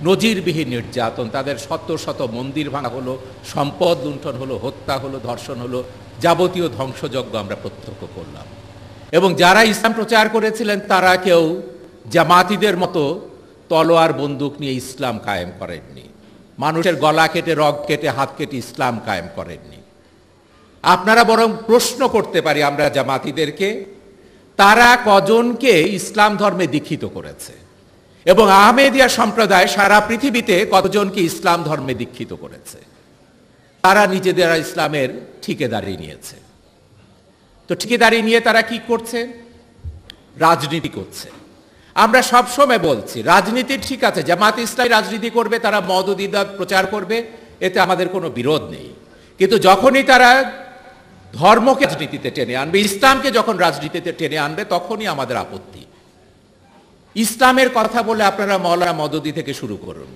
নজিরবিহীন নির্যাতন। তাদের শত শত মন্দির ভাঙা হলো, সম্পদ লুণ্ঠন হলো, হত্যা হলো, ধর্ষণ হলো, যাবতীয় ধ্বংসযজ্ঞ আমরা প্রত্যক্ষ করলাম। এবং যারা ইসলাম প্রচার করেছিলেন তারা কেউ জামাতিদের মতো তলোয়ার বন্দুক নিয়ে ইসলাম কায়েম করেননি, মানুষের গলা কেটে, রগ কেটে, হাত কেটে ইসলাম কায়েম করেননি। আপনারা বরং প্রশ্ন করতে পারি আমরা জামাতিদেরকে, তারা কজনকে ইসলাম ধর্মে দীক্ষিত করেছে এবং আহমেদিয়া সম্প্রদায় সারা পৃথিবীতে কতজনকে ইসলাম ধর্মে দীক্ষিত করেছে? তারা নিজেদের ইসলামের ঠিকাদারি নিয়েছে। তো ঠিকাদারি নিয়ে তারা কি করছে? রাজনীতি করছে। আমরা সবসময় বলছি রাজনীতি ঠিক আছে, জামাত ইসলামী রাজনীতি করবে, তারা মওদুদিদের প্রচার করবে, এতে আমাদের কোনো বিরোধ নেই। কিন্তু যখনই তারা ধর্মকে রাজনীতিতে টেনে আনবে, ইসলামকে যখন রাজনীতিতে টেনে আনবে, তখনই আমাদের আপত্তি। ইসলামের কথা বলে আপনারা মওলানা মওদুদি থেকে শুরু করুন।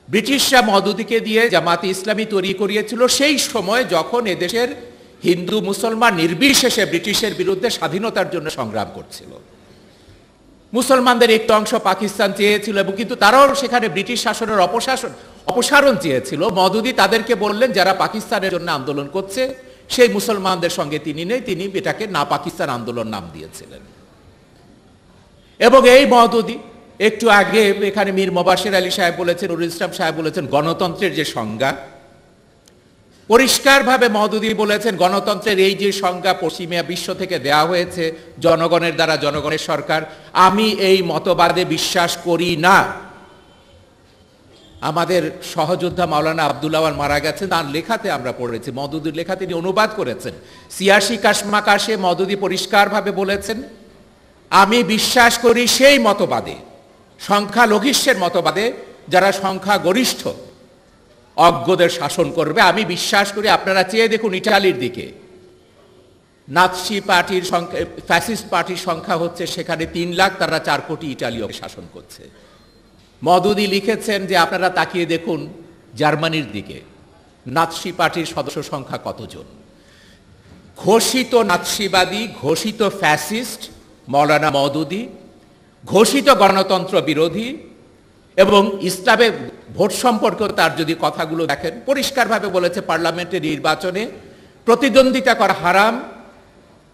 ব্রিটিশরা মওদুদিকে দিয়ে জামাতে ইসলামী তৈরি করিয়েছিল সেই সময় যখন এদেশের হিন্দু মুসলমান নির্বিশেষে ব্রিটিশের বিরুদ্ধে স্বাধীনতার জন্য সংগ্রাম করছিল। মুসলমানদের একটু অংশ পাকিস্তান চেয়েছিল এবং কিন্তু তারাও সেখানে ব্রিটিশ শাসনের অপসারণ চেয়েছিল। মওদুদি তাদেরকে বললেন যারা পাকিস্তানের জন্য আন্দোলন করছে সেই মুসলমানদের সঙ্গে তিনি নেই, তিনি এটাকে না পাকিস্তান আন্দোলন নাম দিয়েছিলেন। এবং এই মওদুদি একটু আগে এখানে মীর মোবাশ্বের আলী সাহেব বলেছেন, নুরুল ইসলাম সাহেব বলেছেন, গণতন্ত্রের যে সংজ্ঞা, পরিষ্কারভাবে মওদুদি বলেছেন গণতন্ত্রের এই যে সংজ্ঞা পশ্চিমা বিশ্ব থেকে দেয়া হয়েছে জনগণের দ্বারা, জনগণের সরকার, আমি এই মতবাদে বিশ্বাস করি না। আমাদের সহযোদ্ধা মাওলানা আব্দুল আওয়াল মারা গেছেন, তার লেখাতে আমরা পড়েছি, মওদুদির লেখা তিনি অনুবাদ করেছেন। সিয়াসি কাশমাকাশে মওদুদি পরিষ্কারভাবে বলেছেন আমি বিশ্বাস করি সেই মতবাদে, সংখ্যালঘিষ্ঠের মতবাদে, যারা সংখ্যা গরিষ্ঠ অজ্ঞদের শাসন করবে। আমি বিশ্বাস করি, আপনারা চেয়ে দেখুন ইটালির দিকে, নাৎসি পার্টির সংখ্যা, ফ্যাসিস্ট পার্টির সংখ্যা হচ্ছে সেখানে 3 লাখ, তারা 4 কোটি ইটালীয় শাসন করছে। মওদুদি লিখেছেন যে আপনারা তাকিয়ে দেখুন জার্মানির দিকে, নাৎসি পার্টির সদস্য সংখ্যা কতজন। ঘোষিত নাৎসিবাদী, ঘোষিত ফ্যাসিস্ট মওলানা মওদুদি, ঘোষিত গণতন্ত্র বিরোধী, এবং ইসলামে ভোট সম্পর্কে তার যদি কথাগুলো দেখেন, পরিষ্কারভাবে বলেছে পার্লামেন্টের নির্বাচনে প্রতিদ্বন্দ্বিতা করা হারাম,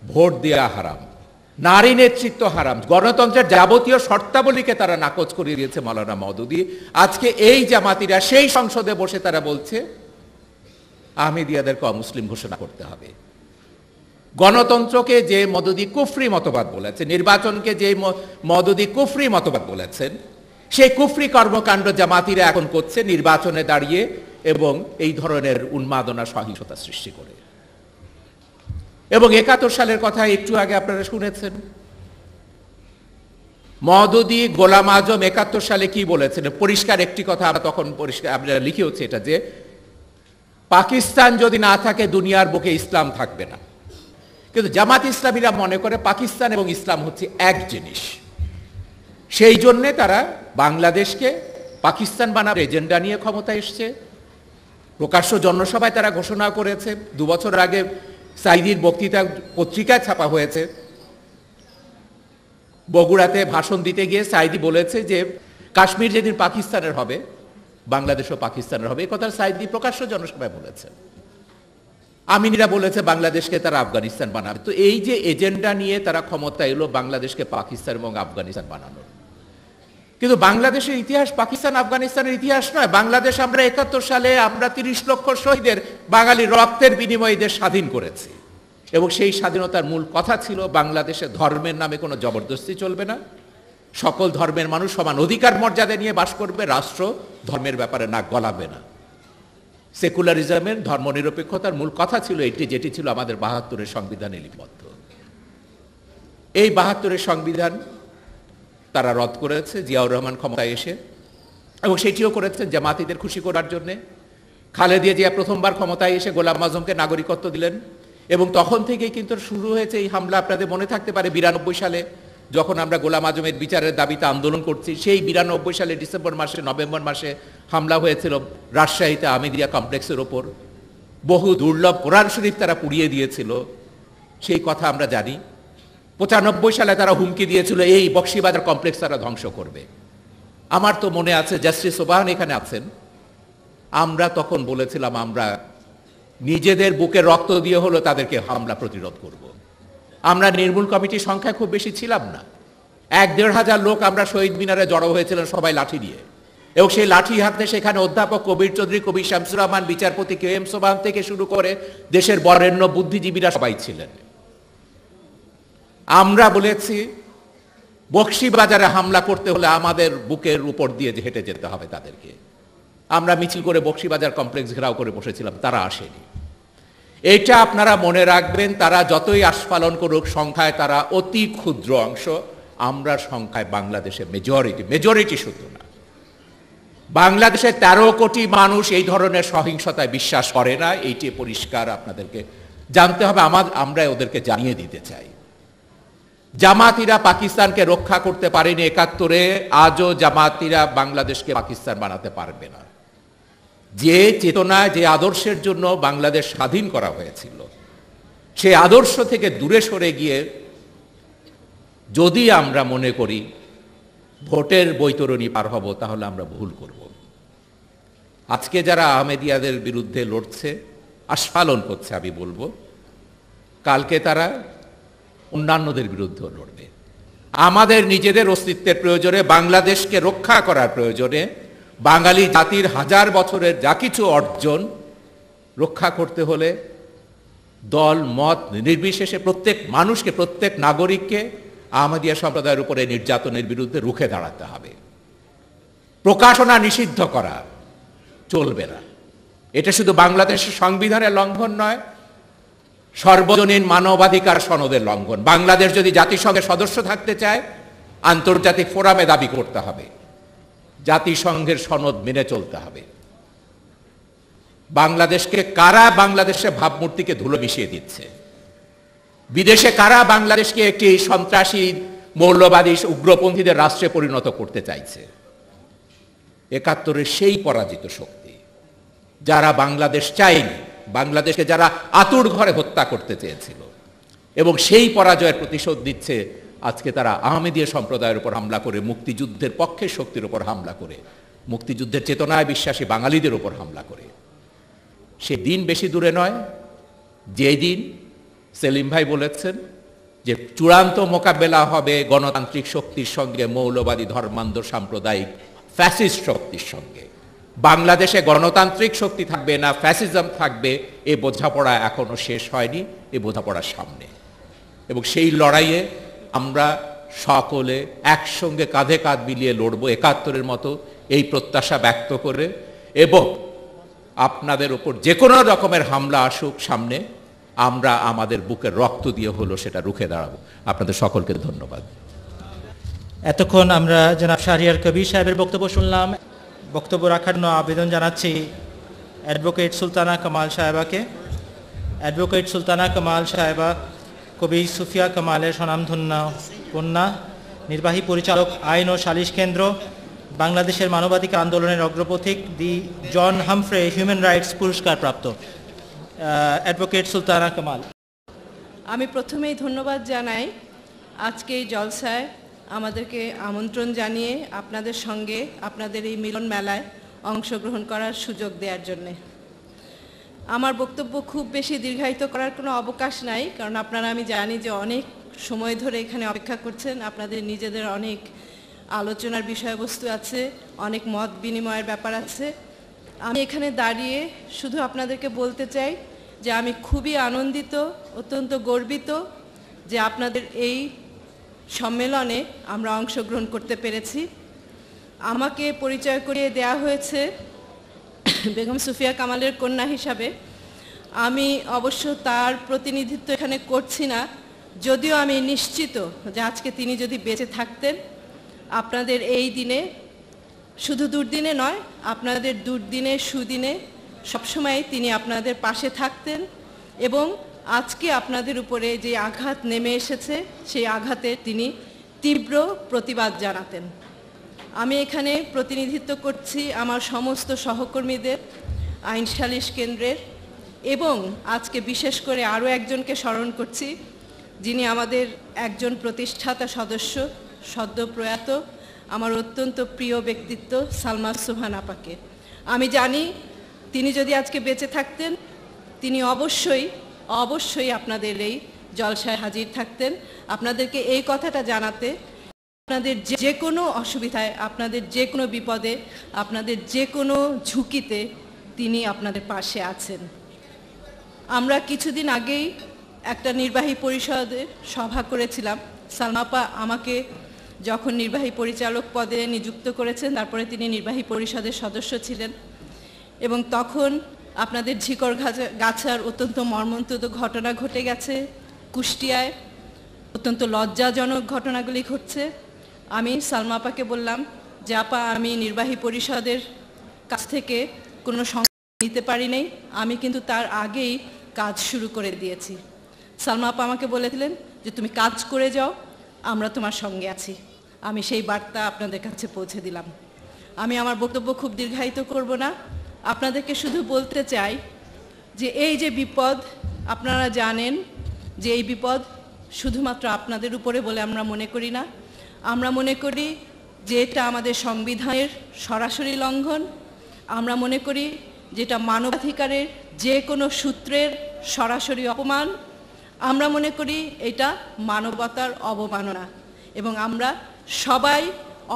ভোট দেওয়া হারাম, নারী নেতৃত্ব হারাম, গণতন্ত্রের যাবতীয় শর্তাবলীকে তারা নাকচ করে দিয়েছে মওলানা মওদুদি। আজকে এই জামাতিরা সেই সংসদে বসে তারা বলছে আহমেদিয়াদেরকে অমুসলিম ঘোষণা করতে হবে। গণতন্ত্রকে যে মওদুদি কুফরি মতবাদ বলেছে, নির্বাচনকে যে মওদুদি কুফরি মতবাদ বলেছেন, সেই কুফরি কর্মকাণ্ড জামাতিরা এখন করছে নির্বাচনে দাঁড়িয়ে এবং এই ধরনের উন্মাদনা, সহিংসতা সৃষ্টি করে। এবং 71 সালের কথা একটু আগে আপনারা শুনেছেন, মওদুদি গোলাম আজম 71 সালে কি বলেছেন, পরিষ্কার একটি কথা আমরা তখন পরিষ্কার আমরা লিখেওছি, এটা যে পাকিস্তান যদি না থাকে দুনিয়ার বুকে ইসলাম থাকবে না। কিন্তু জামাত ইসলামীরা মনে করে পাকিস্তান এবং ইসলাম হচ্ছে এক জিনিস। সেই জন্যে তারা বাংলাদেশকে পাকিস্তান বানানোর এজেন্ডা নিয়ে ক্ষমতায় এসছে। প্রকাশ্য জনসভায় তারা ঘোষণা করেছে, 2 বছর আগে সাইদির বক্তৃতা পত্রিকায় ছাপা হয়েছে। বগুড়াতে ভাষণ দিতে গিয়ে সাইদি বলেছে যে কাশ্মীর যেদিন পাকিস্তানের হবে বাংলাদেশও পাকিস্তানের হবে, এই কথা সাইদি প্রকাশ্য জনসভায় বলেছে। আমিনীরা বলেছে বাংলাদেশকে তারা আফগানিস্তান বানাবে। তো এই যে এজেন্ডা নিয়ে তারা ক্ষমতায় এলো বাংলাদেশকে পাকিস্তান এবং আফগানিস্তান বানানোর, কিন্তু বাংলাদেশের ইতিহাস পাকিস্তান আফগানিস্তানের ইতিহাস নয়। বাংলাদেশ আমরা 71 সালে আমরা 30 লক্ষ শহীদের বাঙালি রক্তের বিনিময়ে দেশ স্বাধীন করেছি, এবং সেই স্বাধীনতার মূল কথা ছিল বাংলাদেশে ধর্মের নামে কোনো জবরদস্তি চলবে না, সকল ধর্মের মানুষ সমান অধিকার মর্যাদা নিয়ে বাস করবে, রাষ্ট্র ধর্মের ব্যাপারে নাক গলাবে না। সেকুলারিজমের ধর্মনিরপেক্ষতার মূল কথা ছিল এটি, যেটি ছিল আমাদের 72-এর সংবিধানে লিপিবদ্ধ। এই 72-এর সংবিধান তারা রদ করেছে জিয়াউর রহমান ক্ষমতায় এসে, এবং সেটিও করেছেন জামাতিদের খুশি করার জন্যে। খালেদা জিয়া প্রথমবার ক্ষমতায় এসে গোলাম আজমকে নাগরিকত্ব দিলেন, এবং তখন থেকেই কিন্তু শুরু হয়েছে এই হামলা। আপনাদের মনে থাকতে পারে 92 সালে যখন আমরা গোলাম আজমের বিচারের দাবিতে আন্দোলন করছি, সেই 92 সালে নভেম্বর মাসে হামলা হয়েছিল রাজশাহীতে আমিদিয়া কমপ্লেক্সের ওপর। বহু দুর্লভ কোরআন শরীফ তারা পুড়িয়ে দিয়েছিল, সেই কথা আমরা জানি। 95 সালে তারা হুমকি দিয়েছিল এই বক্সিবাজার কমপ্লেক্স তারা ধ্বংস করবে। আমার তো মনে আছে, জাস্টিস সোবাহান এখানে আছেন, আমরা তখন বলেছিলাম আমরা নিজেদের বুকে রক্ত দিয়ে হলো তাদেরকে হামলা প্রতিরোধ করব। আমরা নির্মূল কমিটির সংখ্যা খুব বেশি ছিলাম না, 1-1.5 হাজার লোক আমরা শহীদ মিনারে জড়ো হয়েছিলেন সবাই লাঠি নিয়ে, এবং সেই লাঠি হাতে সেখানে অধ্যাপক কবির চৌধুরী, কবি শামসুর রহমান, বিচারপতি KM সোবাহান থেকে শুরু করে দেশের বরেণ্য বুদ্ধিজীবীরা সবাই ছিলেন। আমরা বলেছি বক্সিবাজারে হামলা করতে হলে আমাদের বুকের উপর দিয়ে হেঁটে যেতে হবে তাদেরকে। আমরা মিছিল করে বক্সিবাজার কমপ্লেক্স ঘেরাও করে বসেছিলাম, তারা আসেনি। এটা আপনারা মনে রাখবেন, তারা যতই আস্ফালন করুক সংখ্যায় তারা অতি ক্ষুদ্র অংশ, আমরা সংখ্যায় বাংলাদেশে মেজরিটি শুধু না, বাংলাদেশে 13 কোটি মানুষ এই ধরনের সহিংসতায় বিশ্বাস করে না। এইটি পরিষ্কার আপনাদেরকে জানতে হবে, আমরা ওদেরকে জানিয়ে দিতে চাই। জামাতিরা পাকিস্তানকে রক্ষা করতে পারেনি 71-এ, আজও জামাতিরা বাংলাদেশকে পাকিস্তান বানাতে পারবে না। যে চেতনা, যে আদর্শের জন্য বাংলাদেশ স্বাধীন করা হয়েছিল, সেই আদর্শ থেকে দূরে সরে গিয়ে যদি আমরা মনে করি ভোটের বৈতরণী পার হব, তাহলে আমরা ভুল করব। আজকে যারা আহমেদিয়াদের বিরুদ্ধে লড়ছে, আস্ফালন করছে, আমি বলবো কালকে তারা অন্যান্যদের বিরুদ্ধেও লড়বে। আমাদের নিজেদের অস্তিত্বের প্রয়োজনে, বাংলাদেশকে রক্ষা করার প্রয়োজনে, বাঙালি জাতির 1000 বছরের যা কিছু অর্জন রক্ষা করতে হলে দল মত নির্বিশেষে প্রত্যেক মানুষকে, প্রত্যেক নাগরিককে আহমদিয়া সম্প্রদায়ের উপরে নির্যাতনের বিরুদ্ধে রুখে দাঁড়াতে হবে। প্রকাশনা নিষিদ্ধ করা চলবে না। এটা শুধু বাংলাদেশের সংবিধানের লঙ্ঘন নয়, সর্বজনীন মানবাধিকার সনদের লঙ্ঘন। বাংলাদেশ যদি জাতিসংঘের সদস্য থাকতে চায়, আন্তর্জাতিক ফোরামে দাবি করতে হবে, জাতিসংঘের সনদ মেনে চলতে হবে। বাংলাদেশকে কারা বাংলাদেশের ভাবমূর্তিকে ধুলো মিশিয়ে দিচ্ছে, বিদেশে কারা বাংলাদেশকে একটি সন্ত্রাসী মৌলবাদী উগ্রপন্থীদের রাষ্ট্রে পরিণত করতে চাইছে। 71-এর সেই পরাজিত শক্তি যারা বাংলাদেশ চায়নি, বাংলাদেশকে যারা আতুর ঘরে হত্যা করতে চেয়েছিল, এবং সেই পরাজয়ের প্রতিশোধ দিচ্ছে আজকে তারা আহমেদিয়া সম্প্রদায়ের উপর হামলা করে, মুক্তিযুদ্ধের পক্ষের শক্তির উপর হামলা করে, মুক্তিযুদ্ধের চেতনায় বিশ্বাসী বাঙালিদের উপর হামলা করে। সে দিন বেশি দূরে নয় যেদিন সেলিম ভাই বলেছেন যে চূড়ান্ত মোকাবেলা হবে গণতান্ত্রিক শক্তির সঙ্গে মৌলবাদী ধর্মান্ধ সাম্প্রদায়িক ফ্যাসিস্ট শক্তির সঙ্গে। বাংলাদেশে গণতান্ত্রিক শক্তি থাকবে না, ফ্যাসিজম থাকবে, এ বোঝাপড়া এখনো শেষ হয়নি, এ বোঝাপড়ার সামনে। এবং সেই লড়াইয়ে আমরা সকলে একসঙ্গে কাঁধে কাঁধ মিলিয়ে লড়ব 71-এর মতো, এই প্রত্যাশা ব্যক্ত করে, এবং আপনাদের উপর যে কোনো রকমের হামলা আসুক সামনে, আমরা আমাদের বুকের রক্ত দিয়ে হলো সেটা রুখে দাঁড়াবো। আপনাদের সকলকে ধন্যবাদ। এতক্ষণ আমরা জনাব শাহরিয়ার কবির সাহেবের বক্তব্য শুনলাম। বক্তব্য রাখার জন্য আবেদন জানাচ্ছি অ্যাডভোকেট সুলতানা কামাল সাহেবাকে। অ্যাডভোকেট সুলতানা কামাল সাহেবা কবি সুফিয়া কামালের স্বনামধন্য কন্যা, নির্বাহী পরিচালক আইন ও সালিশ কেন্দ্র, বাংলাদেশের মানবাধিকার আন্দোলনের অগ্রপথিক দি জন হামফ্রে হিউম্যান রাইটস পুরস্কার প্রাপ্ত। অ্যাডভোকেট সুলতানা কামাল। আমি প্রথমেই ধন্যবাদ জানাই আজকে এই জলসায় আমাদেরকে আমন্ত্রণ জানিয়ে আপনাদের সঙ্গে আপনাদের এই মিলন মেলায় অংশগ্রহণ করার সুযোগ দেওয়ার জন্যে। আমার বক্তব্য খুব বেশি দীর্ঘায়িত করার কোনো অবকাশ নাই, কারণ আপনারা আমি জানি যে অনেক সময় ধরে এখানে অপেক্ষা করছেন, আপনাদের নিজেদের অনেক আলোচনার বিষয়বস্তু আছে, অনেক মত বিনিময়ের ব্যাপার আছে। আমি এখানে দাঁড়িয়ে শুধু আপনাদেরকে বলতে চাই যে আমি খুবই আনন্দিত, অত্যন্ত গর্বিত যে আপনাদের এই সম্মেলনে আমরা অংশগ্রহণ করতে পেরেছি। আমাকে পরিচয় করিয়ে দেয়া হয়েছে বেগম সুফিয়া কামালের কন্যা হিসাবে। আমি অবশ্য তার প্রতিনিধিত্ব এখানে করছি না, যদিও আমি নিশ্চিত যে আজকে তিনি যদি বেঁচে থাকতেন আপনাদের এই দিনে, শুধু দুর্দিনে নয়, আপনাদের দুর্দিনে সুদিনে সবসময় তিনি আপনাদের পাশে থাকতেন এবং আজকে আপনাদের উপরে যে আঘাত নেমে এসেছে সেই আঘাতে তিনি তীব্র প্রতিবাদ জানাতেন। আমি এখানে প্রতিনিধিত্ব করছি আমার সমস্ত সহকর্মীদের, আইন সালিশ কেন্দ্রের, এবং আজকে বিশেষ করে আরও একজনকে স্মরণ করছি যিনি আমাদের একজন প্রতিষ্ঠাতা সদস্য, সদ্য প্রয়াত আমার অত্যন্ত প্রিয় ব্যক্তিত্ব সালমা সুবহান আপাকে। আমি জানি তিনি যদি আজকে বেঁচে থাকতেন তিনি অবশ্যই আপনাদের এই জলসায় হাজির থাকতেন, আপনাদেরকে এই কথাটা জানাতে, আপনাদের যে কোনো অসুবিধায়, আপনাদের যে কোনো বিপদে, আপনাদের যে কোনো ঝুঁকিতে তিনি আপনাদের পাশে আছেন। আমরা কিছুদিন আগেই একটা নির্বাহী পরিষদের সভা করেছিলাম। সালমা আপা আমাকে যখন নির্বাহী পরিচালক পদে নিযুক্ত করেছেন, তারপরে তিনি নির্বাহী পরিষদের সদস্য ছিলেন এবং তখন আপনাদের ঝিকর গাছার অত্যন্ত মর্মন্তুদ ঘটনা ঘটে গেছে, কুষ্টিয়ায় অত্যন্ত লজ্জাজনক ঘটনাগুলি ঘটছে। আমি সালমা আপাকে বললাম যে আপা, আমি নির্বাহী পরিষদের কাছ থেকে কোনো সংবাদ নিতে পারি নাই, আমি কিন্তু তার আগেই কাজ শুরু করে দিয়েছি। সালমা আপা আমাকে বলেছিলেন যে তুমি কাজ করে যাও, আমরা তোমার সঙ্গে আছি। আমি সেই বার্তা আপনাদের কাছে পৌঁছে দিলাম। আমি আমার বক্তব্য খুব দীর্ঘায়িত করব না, আপনাদেরকে শুধু বলতে চাই যে এই যে বিপদ, আপনারা জানেন যে এই বিপদ শুধুমাত্র আপনাদের উপরে বলে আমরা মনে করি না। আমরা মনে করি যে এটা আমাদের সংবিধানের সরাসরি লঙ্ঘন, আমরা মনে করি যেটা মানবাধিকারের যে কোনো সূত্রের সরাসরি অপমান, আমরা মনে করি এটা মানবতার অবমাননা, এবং আমরা সবাই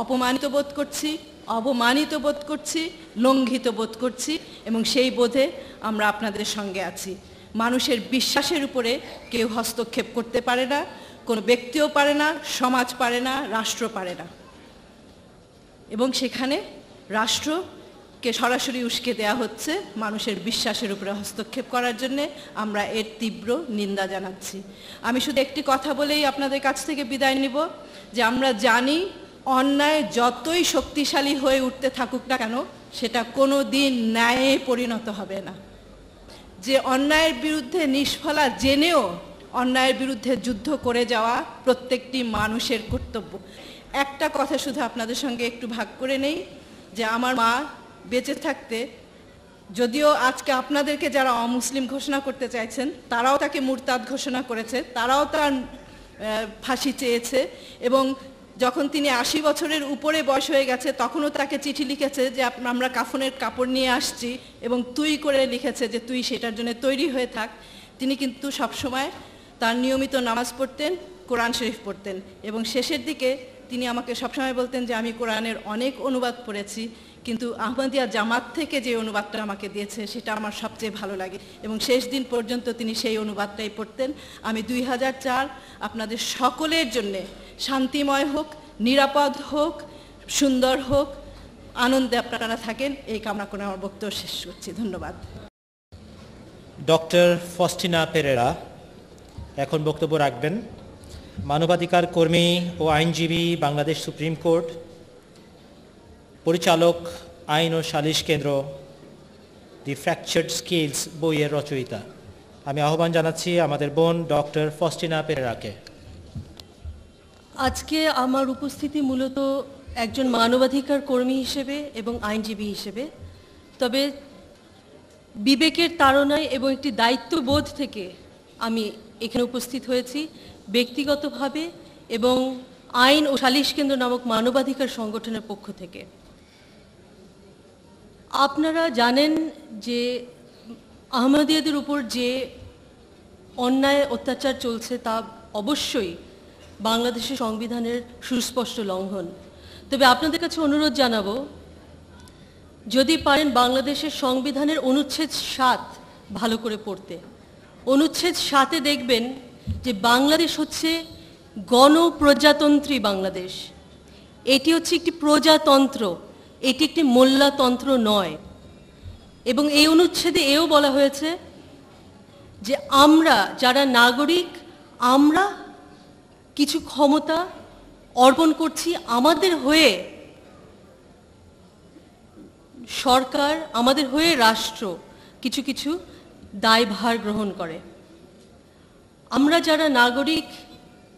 অপমানিত বোধ করছি, অবমানিত বোধ করছি, লঙ্ঘিত বোধ করছি, এবং সেই বোধে আমরা আপনাদের সঙ্গে আছি। মানুষের বিশ্বাসের উপরে কেউ হস্তক্ষেপ করতে পারে না, কোনো ব্যক্তিও পারে না, সমাজ পারে না, রাষ্ট্র পারে না, এবং সেখানে রাষ্ট্রকে সরাসরি উস্কে দেয়া হচ্ছে মানুষের বিশ্বাসের উপরে হস্তক্ষেপ করার জন্যে। আমরা এর তীব্র নিন্দা জানাচ্ছি। আমি শুধু একটি কথা বলেই আপনাদের কাছ থেকে বিদায় নিব যে আমরা জানি অন্যায় যতই শক্তিশালী হয়ে উঠতে থাকুক না কেন সেটা কোনো দিন ন্যায়ে পরিণত হবে না। যে অন্যায়ের বিরুদ্ধে নিষ্ফলা জেনেও অন্যায়ের বিরুদ্ধে যুদ্ধ করে যাওয়া প্রত্যেকটি মানুষের কর্তব্য। একটা কথা শুধু আপনাদের সঙ্গে একটু ভাগ করে নেই যে আমার মা বেঁচে থাকতে, যদিও আজকে আপনাদেরকে যারা অমুসলিম ঘোষণা করতে চাইছেন তারাও তাকে মুরতাদ ঘোষণা করেছে, তারাও তার ফাঁসি চেয়েছে, এবং যখন তিনি 80 বছরের উপরে বয়স হয়ে গেছে তখনও তাকে চিঠি লিখেছে যে আমরা কাফনের কাপড় নিয়ে আসছি, এবং তুই করে লিখেছে যে তুই সেটার জন্য তৈরি হয়ে থাক। তিনি কিন্তু সবসময় তার নিয়মিত নামাজ পড়তেন, কোরআন শরীফ পড়তেন, এবং শেষের দিকে তিনি আমাকে সবসময় বলতেন যে আমি কোরআনের অনেক অনুবাদ পড়েছি, কিন্তু আহমদিয়া জামাত থেকে যে অনুবাদটা আমাকে দিয়েছে সেটা আমার সবচেয়ে ভালো লাগে, এবং শেষ দিন পর্যন্ত তিনি সেই অনুবাদটাই পড়তেন। আমি 2004 আপনাদের সকলের জন্যে শান্তিময় হোক, নিরাপদ হোক, সুন্দর হোক, আনন্দে আপনারা থাকেন, এই কামনা করে আমার বক্তব্য শেষ করছি। ধন্যবাদ। ডক্টর ফস্টিনা পেরেরা এখন বক্তব্য রাখবেন। মানবাধিকার কর্মী ও আইনজীবী, বাংলাদেশ সুপ্রিম কোর্ট, পরিচালক আইন ও সালিশ কেন্দ্র, দি ফ্র্যাকচার্ড স্কেলস বইয়ের রচয়িতা। আমি আহ্বান জানাচ্ছি আমাদের বোন ডক্টর ফস্টিনা পেরেরাকে। আজকে আমার উপস্থিতি মূলত একজন মানবাধিকার কর্মী হিসেবে এবং আইনজীবী হিসেবে, তবে বিবেকের তাড়নায় এবং একটি দায়িত্ববোধ থেকে আমি এখানে উপস্থিত হয়েছি ব্যক্তিগতভাবে এবং আইন ও সালিশ কেন্দ্র নামক মানবাধিকার সংগঠনের পক্ষ থেকে। আপনারা জানেন যে আহমদিয়াদের উপর যে অন্যায় অত্যাচার চলছে তা অবশ্যই বাংলাদেশের সংবিধানের সুস্পষ্ট লঙ্ঘন। তবে আপনাদের কাছে অনুরোধ জানাবো, যদি পারেন বাংলাদেশের সংবিধানের অনুচ্ছেদ 7 ভালো করে পড়তে। অনুচ্ছেদ 7-এ দেখবেন যে বাংলাদেশ হচ্ছে গণপ্রজাতন্ত্রী বাংলাদেশ। এটি হচ্ছে একটি প্রজাতন্ত্র, এটি একটি মোল্লাতন্ত্র নয়। এবং এই অনুচ্ছেদে এও বলা হয়েছে যে আমরা যারা নাগরিক, আমরা কিছু ক্ষমতা অর্পণ করছি, আমাদের হয়ে সরকার, আমাদের হয়ে রাষ্ট্র কিছু কিছু দায়ভার গ্রহণ করে। আমরা যারা নাগরিক,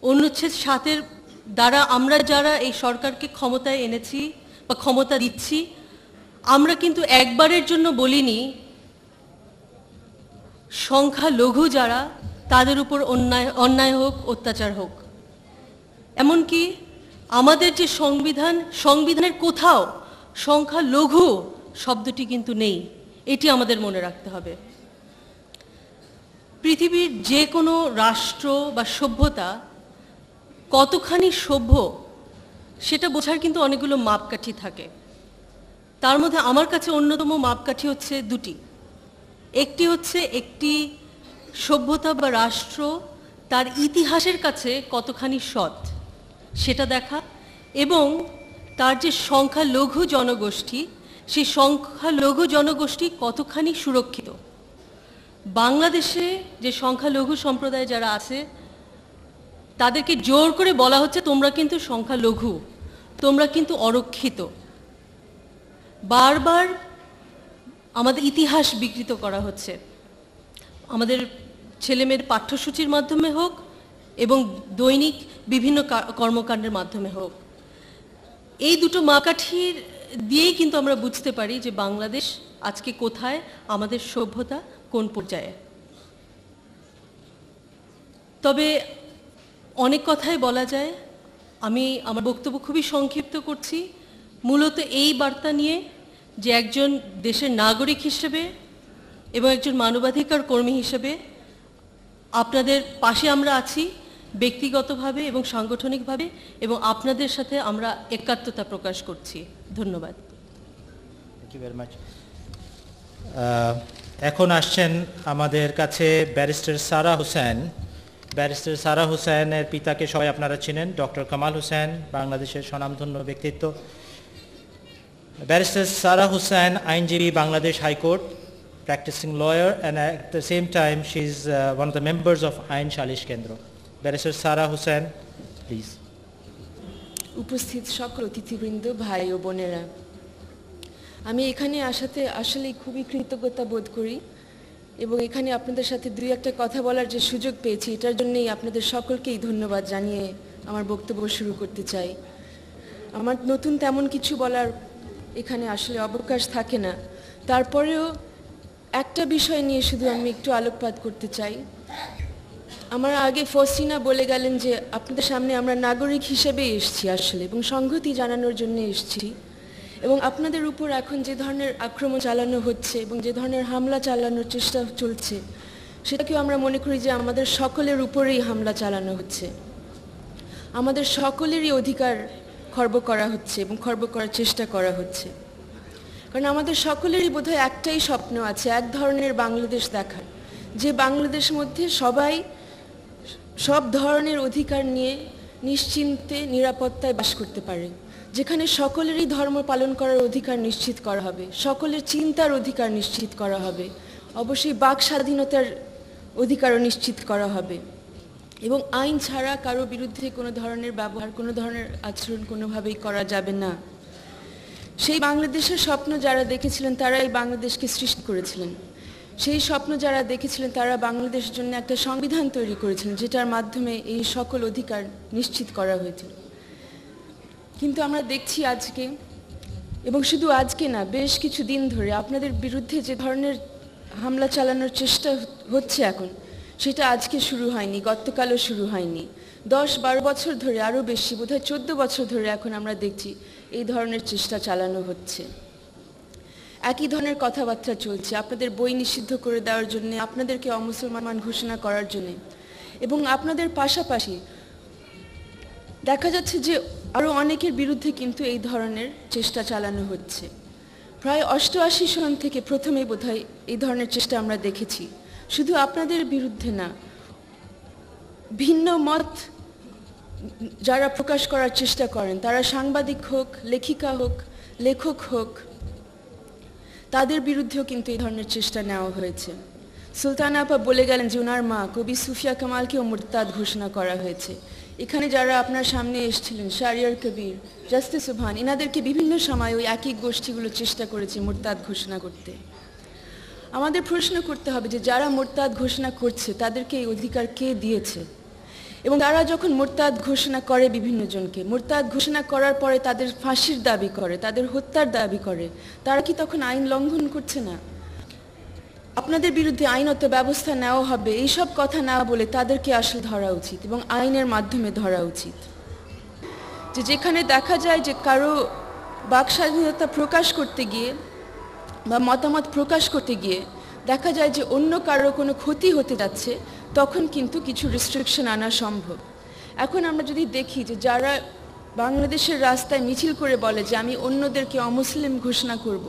অনুচ্ছেদ 7-এর দ্বারা আমরা যারা এই সরকারকে ক্ষমতায় এনেছি বা ক্ষমতা দিচ্ছি, আমরা কিন্তু একবারের জন্য বলিনি সংখ্যালঘু যারা তাদের উপর অন্যায় হোক, অত্যাচার হোক। এমনকি আমাদের যে সংবিধানের কোথাও সংখ্যালঘু শব্দটি কিন্তু নেই, এটি আমাদের মনে রাখতে হবে। পৃথিবীর যে কোনো রাষ্ট্র বা সভ্যতা কতখানি সভ্য সেটা বোঝার কিন্তু অনেকগুলো মাপকাঠি থাকে। তার মধ্যে আমার কাছে অন্যতম মাপকাঠি হচ্ছে দুটি। একটি হচ্ছে একটি সভ্যতা বা রাষ্ট্র তার ইতিহাসের কাছে কতখানি সৎ সেটা দেখা, এবং তার যে সংখ্যালঘু জনগোষ্ঠী, সেই সংখ্যালঘু জনগোষ্ঠী কতখানি সুরক্ষিত। বাংলাদেশে যে সংখ্যালঘু সম্প্রদায় যারা আছে তাদেরকে জোর করে বলা হচ্ছে তোমরা কিন্তু সংখ্যালঘু, তোমরা কিন্তু অরক্ষিত। বারবার আমাদের ইতিহাস বিকৃত করা হচ্ছে, আমাদের ছেলেমেয়ের পাঠ্যসূচির মাধ্যমে হোক এবং দৈনিক বিভিন্ন কর্মকাণ্ডের মাধ্যমে হোক। এই দুটো মাপকাঠির দিয়েই কিন্তু আমরা বুঝতে পারি যে বাংলাদেশ আজকে কোথায়, আমাদের সভ্যতা কোন পর্যায়ে। তবে অনেক কথাই বলা যায়, আমি আমার বক্তব্য খুবই সংক্ষিপ্ত করছি, মূলত এই বার্তা নিয়ে যে একজন দেশের নাগরিক হিসেবে এবং একজন মানবাধিকার কর্মী হিসেবে আপনাদের পাশে আমরা আছি ব্যক্তিগতভাবে এবং সাংগঠনিকভাবে, এবং আপনাদের সাথে আমরা একাত্মতা প্রকাশ করছি। ধন্যবাদ। Thank you very much. এখন আসছেন আমাদের কাছে ব্যারিস্টার সারা হোসেন। ব্যারিস্টার সারা হোসেনের পিতাকে সবাই আপনারা চিনেন, ডক্টর কামাল হোসেন, বাংলাদেশের স্বনামধন্য ব্যক্তিত্ব। ব্যারিস্টার সারা হোসেন আইনজীবী, Bangladesh high court, practicing lawyer, and at the same time she is one of the members of Ain Shalish Kendra. Barrister Sara Hussain, please. উপস্থিত সকল অতিথিবৃন্দ, ভাই ও বোনেরা, আমি এখানে আসাতে আসলে খুবই কৃতজ্ঞতা বোধ করি এবং এখানে আপনাদের সাথে দুই একটা কথা বলার যে সুযোগ পেয়েছি এটার জন্যই আপনাদের সকলকেই ধন্যবাদ জানিয়ে আমার বক্তব্য শুরু করতে চাই। আমার নতুন তেমন কিছু বলার এখানে আসলে অবকাশ থাকে না, তারপরেও একটা বিষয় নিয়ে শুধু আমি একটু আলোকপাত করতে চাই। আমার আগে ফস্টিনা বলে গেলেন যে আপনাদের সামনে আমরা নাগরিক হিসেবে এসেছি আসলে, এবং সংহতি জানানোর জন্য এসেছি, এবং আপনাদের উপর এখন যে ধরনের আক্রমণ চালানো হচ্ছে এবং যে ধরনের হামলা চালানোর চেষ্টা চলছে সেটাকেও আমরা মনে করি যে আমাদের সকলের উপরেই হামলা চালানো হচ্ছে। আমাদের সকলেরই অধিকার খর্ব করা হচ্ছে এবং খর্ব করার চেষ্টা করা হচ্ছে, কারণ আমাদের সকলেরই বোধহয় একটাই স্বপ্ন আছে, এক ধরনের বাংলাদেশ দেখার, যে বাংলাদেশের মধ্যে সবাই সব ধরনের অধিকার নিয়ে নিশ্চিন্তে নিরাপত্তায় বাস করতে পারে, যেখানে সকলেরই ধর্ম পালন করার অধিকার নিশ্চিত করা হবে, সকলের চিন্তার অধিকার নিশ্চিত করা হবে, অবশ্যই বাক স্বাধীনতার অধিকারও নিশ্চিত করা হবে, এবং আইন ছাড়া কারো বিরুদ্ধে কোনো ধরনের ব্যবহার, কোনো ধরনের আচরণ কোনোভাবেই করা যাবে না। সেই বাংলাদেশের স্বপ্ন যারা দেখেছিলেন তারা এই বাংলাদেশকে সৃষ্টি করেছিলেন। সেই স্বপ্ন যারা দেখেছিলেন তারা বাংলাদেশের জন্য একটা সংবিধান তৈরি করেছিলেন, যেটার মাধ্যমে এই সকল অধিকার নিশ্চিত করা হয়েছিল। কিন্তু আমরা দেখছি আজকে, এবং শুধু আজকে না, বেশ কিছু দিন ধরে আপনাদের বিরুদ্ধে যে ধরনের হামলা চালানোর চেষ্টা হচ্ছে এখন, সেটা আজকে শুরু হয়নি, গতকালও শুরু হয়নি। 10-12 বছর ধরে, আরও বেশি, বোধহয় 14 বছর ধরে এখন আমরা দেখছি এই ধরনের চেষ্টা চালানো হচ্ছে। একই ধরনের কথাবার্তা চলছে আপনাদের বই নিষিদ্ধ করে দেওয়ার জন্য, আপনাদেরকে অমুসলমান ঘোষণা করার জন্য, এবং আপনাদের পাশাপাশি দেখা যাচ্ছে যে আরও অনেকের বিরুদ্ধে কিন্তু এই ধরনের চেষ্টা চালানো হচ্ছে। প্রায় 88 সন থেকে প্রথমেই বোধহয় এই ধরনের চেষ্টা আমরা দেখেছি। শুধু আপনাদের বিরুদ্ধে না, ভিন্ন মত যারা প্রকাশ করার চেষ্টা করেন, তারা সাংবাদিক হোক, লেখিকা হোক, লেখক হোক, তাদের বিরুদ্ধেও কিন্তু এই ধরনের চেষ্টা নেওয়া হয়েছে। সুলতানা আপা বলে গেলেন যে ওনার মা কবি সুফিয়া কামালকেও মুরতাদ ঘোষণা করা হয়েছে। এখানে যারা আপনার সামনে এসেছিলেন, শাহরিয়ার কবির, জাস্টিস সুবহান, এনাদেরকে বিভিন্ন সময় ওই একই গোষ্ঠীগুলো চেষ্টা করেছে মুরতাদ ঘোষণা করতে। আমাদের প্রশ্ন করতে হবে যে যারা মুরতাদ ঘোষণা করছে তাদেরকে এই অধিকার কে দিয়েছে? এবং তারা যখন মুরতাদ ঘোষণা করে বিভিন্ন জনকে, মুরতাদ ঘোষণা করার পরে তাদের ফাঁসির দাবি করে, তাদের হত্যার দাবি করে, তারা কি তখন আইন লঙ্ঘন করছে না? আপনাদের বিরুদ্ধে আইনত ব্যবস্থা নেওয়া হবে এইসব কথা না বলে তাদেরকে আসলে ধরা উচিত, এবং আইনের মাধ্যমে ধরা উচিত। যে যেখানে দেখা যায় যে কারো বাক স্বাধীনতা প্রকাশ করতে গিয়ে বা মতামত প্রকাশ করতে গিয়ে দেখা যায় যে অন্য কারো কোনো ক্ষতি হতে যাচ্ছে, তখন কিন্তু কিছু রেস্ট্রিকশন আনা সম্ভব। এখন আমরা যদি দেখি যে যারা বাংলাদেশের রাস্তায় মিছিল করে বলে যে আমি অন্যদেরকে অমুসলিম ঘোষণা করব,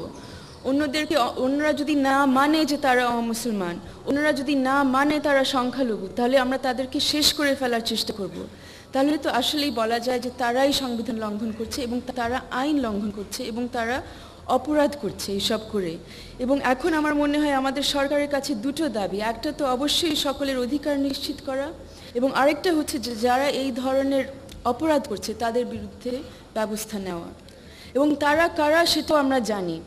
অন্যরা যদি না মানে যে তারা অমুসলমান, অন্যরা যদি না মানে তারা সংখ্যালঘু, তাহলে আমরা তাদেরকে শেষ করে ফেলার চেষ্টা করব। তাহলে তো আসলেই বলা যায় যে তারাই সংবিধান লঙ্ঘন করছে, এবং তারা আইন লঙ্ঘন করছে, এবং তারা অপরাধ করছে এইসব করে। এবং এখন আমার মনে হয় আমাদের সরকারের কাছে দুটো দাবি, একটা তো অবশ্যই সকলের অধিকার নিশ্চিত করা, এবং আরেকটা হচ্ছে যে যারা এই ধরনের অপরাধ করছে তাদের বিরুদ্ধে ব্যবস্থা নেওয়া। এবং তারা কারা সেটাও আমরা জানি।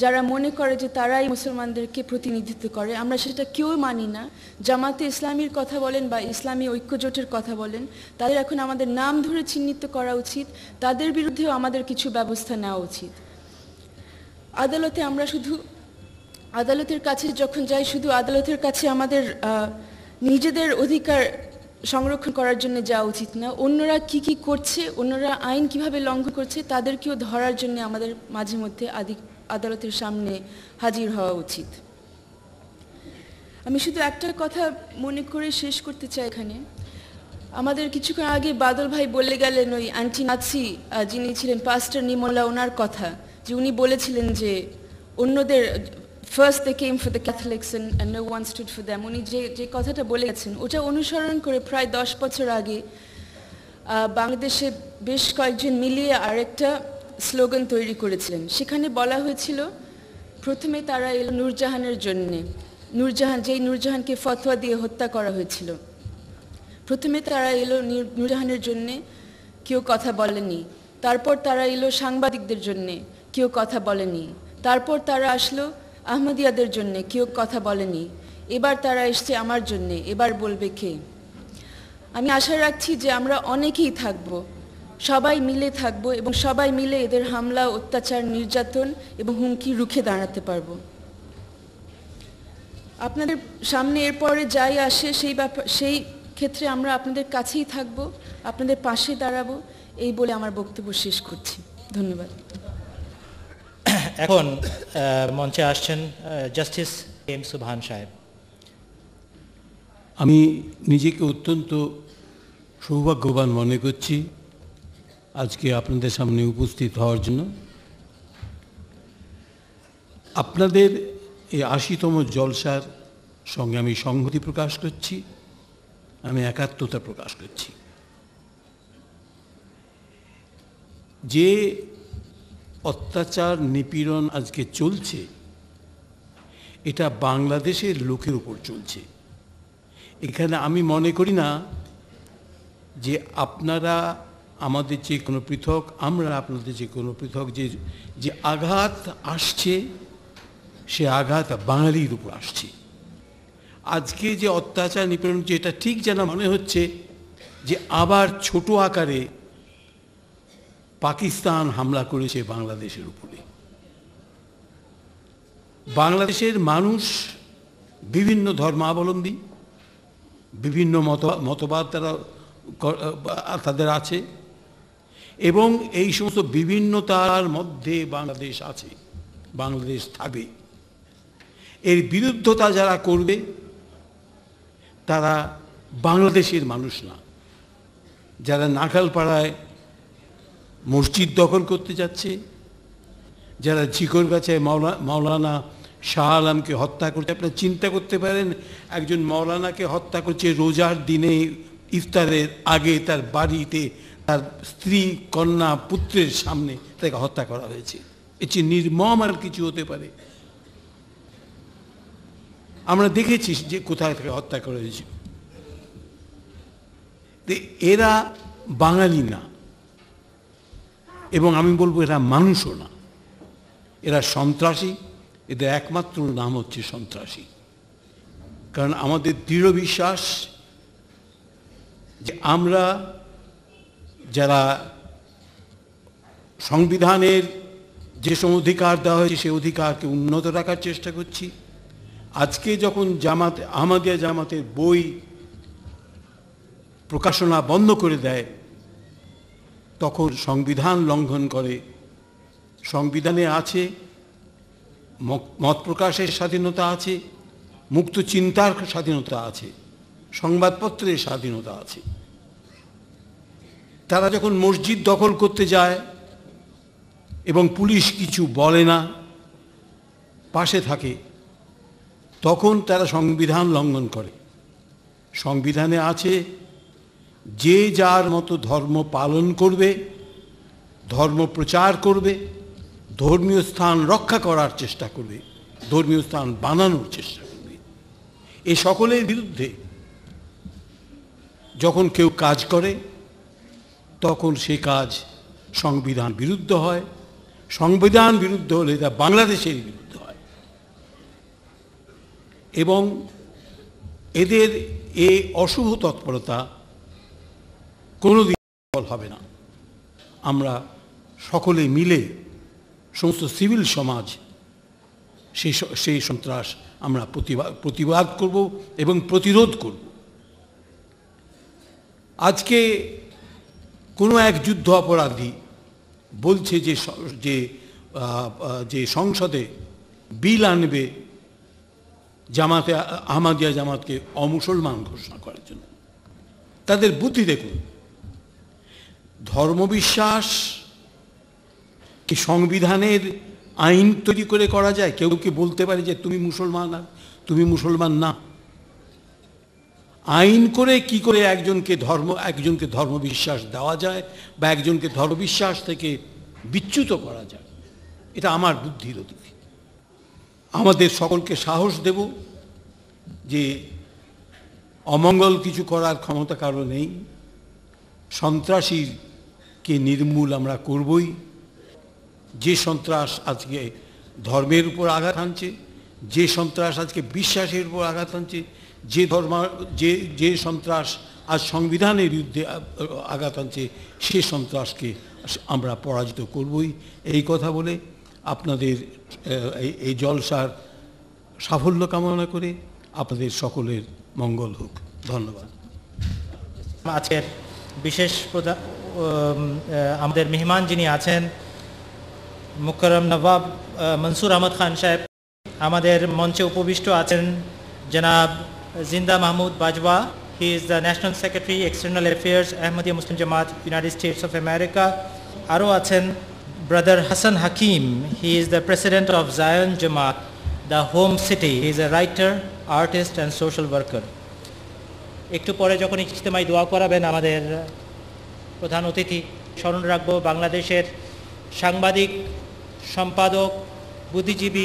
যারা মনে করে যে তারাই মুসলমানদেরকে প্রতিনিধিত্ব করে, আমরা সেটা কেউ মানি না। জামাতে ইসলামীর কথা বলেন বা ইসলামী ঐক্যজোটের কথা বলেন, তাদের এখন আমাদের নাম ধরে চিহ্নিত করা উচিত, তাদের বিরুদ্ধেও আমাদের কিছু ব্যবস্থা নেওয়া উচিত। আদালতে আমরা শুধু আদালতের কাছে যখন যাই, শুধু আদালতের কাছে আমাদের নিজেদের অধিকার সংরক্ষণ করার জন্য যাওয়া উচিত না, অন্যরা কি কি করছে, অন্যরা আইন কিভাবে লঙ্ঘন করছে তাদেরকেও ধরার জন্য আমাদের মাঝে মধ্যে আদালতের সামনে হাজির হওয়া উচিত। আমি শুধু একটা কথা মনে করে শেষ করতে চাই এখানে। আমাদের কিছুক্ষণ আগে বাদল ভাই বলে গেলেন ওই অ্যান্টি নাৎসি যিনি ছিলেন পাস্টার নিমোলা, ওনার কথা, যে উনি বলেছিলেন যে অন্যদের first they came for the Catholics and no one stood for them. উনি যে কথাটা বলে গেছেন ওটা অনুসরণ করে প্রায় 10 বছর আগে বাংলাদেশে বেশ কয়েকজন মিলিয়ে আরেকটা স্লোগান তৈরি করেছিলেন। সেখানে বলা হয়েছিল, প্রথমে তারা এলো নূরজাহানের জন্যে, নূরজাহানকে ফতোয়া দিয়ে হত্যা করা হয়েছিল। প্রথমে তারা এলো নূরজাহানের জন্যে, কেউ কথা বলেনি। তারপর তারা এলো সাংবাদিকদের জন্যে, কেউ কথা বলেনি। তারপর তারা আসলো আহমদিয়াদের জন্যে, কেউ কথা বলেনি। এবার তারা এসছে আমার জন্যে, এবার বলবে কে? আমি আশা রাখছি যে আমরা অনেকেই থাকবো, সবাই মিলে থাকবো, এবং সবাই মিলে এদের হামলা, অত্যাচার, নির্যাতন এবং হুমকি রুখে দাঁড়াতে পারবো। আপনাদের সামনে এরপরে যাই আসে সেই ক্ষেত্রে আমরা আপনাদের কাছেই থাকবো, আপনাদের পাশে দাঁড়াবো, এই বলে আমার বক্তব্য শেষ করছি। ধন্যবাদ। এখন মঞ্চে আসছেন জাস্টিস এম সুবহান সাহেব। আমি নিজেকে অত্যন্ত সৌভাগ্যবান মনে করছি আজকে আপনাদের সামনে উপস্থিত হওয়ার জন্য। আপনাদের এই 80তম জলসার সঙ্গে আমি সংহতি প্রকাশ করছি, আমি একাত্মতা প্রকাশ করছি। যে অত্যাচার, নিপীড়ন আজকে চলছে, এটা বাংলাদেশের লোকের উপর চলছে। এখানে আমি মনে করি না যে আপনারা আমাদের যে কোনো পৃথক, আমরা আপনাদের যে কোনো পৃথক, যে আঘাত আসছে সে আঘাত বাঙালির উপর আসছে। আজকে যে অত্যাচার নিপীড়ন, যেটা ঠিক যেন মনে হচ্ছে যে আবার ছোট আকারে পাকিস্তান হামলা করেছে বাংলাদেশের উপরে। বাংলাদেশের মানুষ বিভিন্ন ধর্মাবলম্বী, বিভিন্ন মতবাদ তাদের আছে, এবং এই সমস্ত বিভিন্নতার মধ্যে বাংলাদেশ আছে, বাংলাদেশ থাকবে। এর বিরুদ্ধতা যারা করবে তারা বাংলাদেশের মানুষ না। যারা নাখালপাড়ায় মসজিদ দখল করতে যাচ্ছে, যারা ঝিকরগাছায় মাওলানা শাহ আলমকে হত্যা করছে, আপনারা চিন্তা করতে পারেন একজন মাওলানাকে হত্যা করছে রোজার দিনে ইফতারের আগে তার বাড়িতে, তার স্ত্রী, কন্যা, পুত্রের সামনে তাকে হত্যা করা হয়েছে। এর চেয়ে নির্মম আর কিছু হতে পারে? আমরা দেখেছি যে কোথায় তাকে হত্যা করা হয়েছে। এরা বাঙালি না, এবং আমি বলবো এরা মানুষও না, এরা সন্ত্রাসী। এদের একমাত্র নাম হচ্ছে সন্ত্রাসী। কারণ আমাদের দৃঢ় বিশ্বাস যে আমরা যারা সংবিধানের যে সব অধিকার দেওয়া হয়েছে সেই অধিকারকে উন্নত রাখার চেষ্টা করছি। আজকে যখন আহমদিয়া জামাতের বই প্রকাশনা বন্ধ করে দেয়, তখন সংবিধান লঙ্ঘন করে। সংবিধানে আছে মত প্রকাশের স্বাধীনতা আছে, মুক্ত চিন্তার স্বাধীনতা আছে, সংবাদপত্রের স্বাধীনতা আছে। তারা যখন মসজিদ দখল করতে যায় এবং পুলিশ কিছু বলে না, পাশে থাকে, তখন তারা সংবিধান লঙ্ঘন করে। সংবিধানে আছে যে যার মতো ধর্ম পালন করবে, ধর্ম প্রচার করবে, ধর্মীয় স্থান রক্ষা করার চেষ্টা করবে, ধর্মীয় স্থান বানানোর চেষ্টা করবে। এই সকলের বিরুদ্ধে যখন কেউ কাজ করে তখন সে কাজ সংবিধান বিরুদ্ধ হয়। সংবিধান বিরুদ্ধ হলে তা বাংলাদেশের বিরুদ্ধে হয়। এবং এদের এই অশুভ তৎপরতা কোনোদিন সফল হবে না। আমরা সকলে মিলে, সমস্ত সিভিল সমাজ, সেই সন্ত্রাস আমরা প্রতিবাদ করব এবং প্রতিরোধ করব। আজকে কোনো এক যুদ্ধ অপরাধী বলছে যে সংসদে বিল আনবে আহমদিয়া জামাতকে অমুসলমান ঘোষণা করার জন্য। তাদের বুদ্ধি দেখুন। ধর্মবিশ্বাস কি সংবিধানের আইন তৈরি করে করা যায়? কেউ কি বলতে পারে যে তুমি মুসলমান না, তুমি মুসলমান না? আইন করে কি করে একজনকে ধর্মবিশ্বাস দেওয়া যায় বা একজনকে ধর্মবিশ্বাস থেকে বিচ্যুত করা যায়? এটা আমার বুদ্ধির অতীত। আমাদের সকলকে সাহস দেব যে অমঙ্গল কিছু করার ক্ষমতা কারো নেই। সন্ত্রাসীকে নির্মূল আমরা করবই। যে সন্ত্রাস আজকে ধর্মের উপর আঘাত আনছে, যে সন্ত্রাস আজকে বিশ্বাসের উপর আঘাত আনছে, যে সন্ত্রাস আজ সংবিধানের বিরুদ্ধে আঘাত আনছে, সে সন্ত্রাসকে আমরা পরাজিত করবই। এই কথা বলে আপনাদের এই জলসার সাফল্য কামনা করে আপনাদের সকলের মঙ্গল হোক। ধন্যবাদ। আজকের বিশেষ আমাদের মেহমান যিনি আছেন, মুকররম নবাব মনসুর আহমদ খান সাহেব। আমাদের মঞ্চে উপবিষ্ট আছেন জনাব জিন্দা Mahmud Bajwa. He is the national secretary, external affairs, Ahmadiyya Muslim Jamaat, United states of America. আরও আছেন brother Hasan Hakim. He is the president of জায়ন Jamaat, the home city. He is a writer, artist and social worker. একটু পরে যখন ইজতেমাই দোয়া করাবেন আমাদের প্রধান অতিথি, স্মরণ রাখবো বাংলাদেশের সাংবাদিক, সম্পাদক, বুদ্ধিজীবী,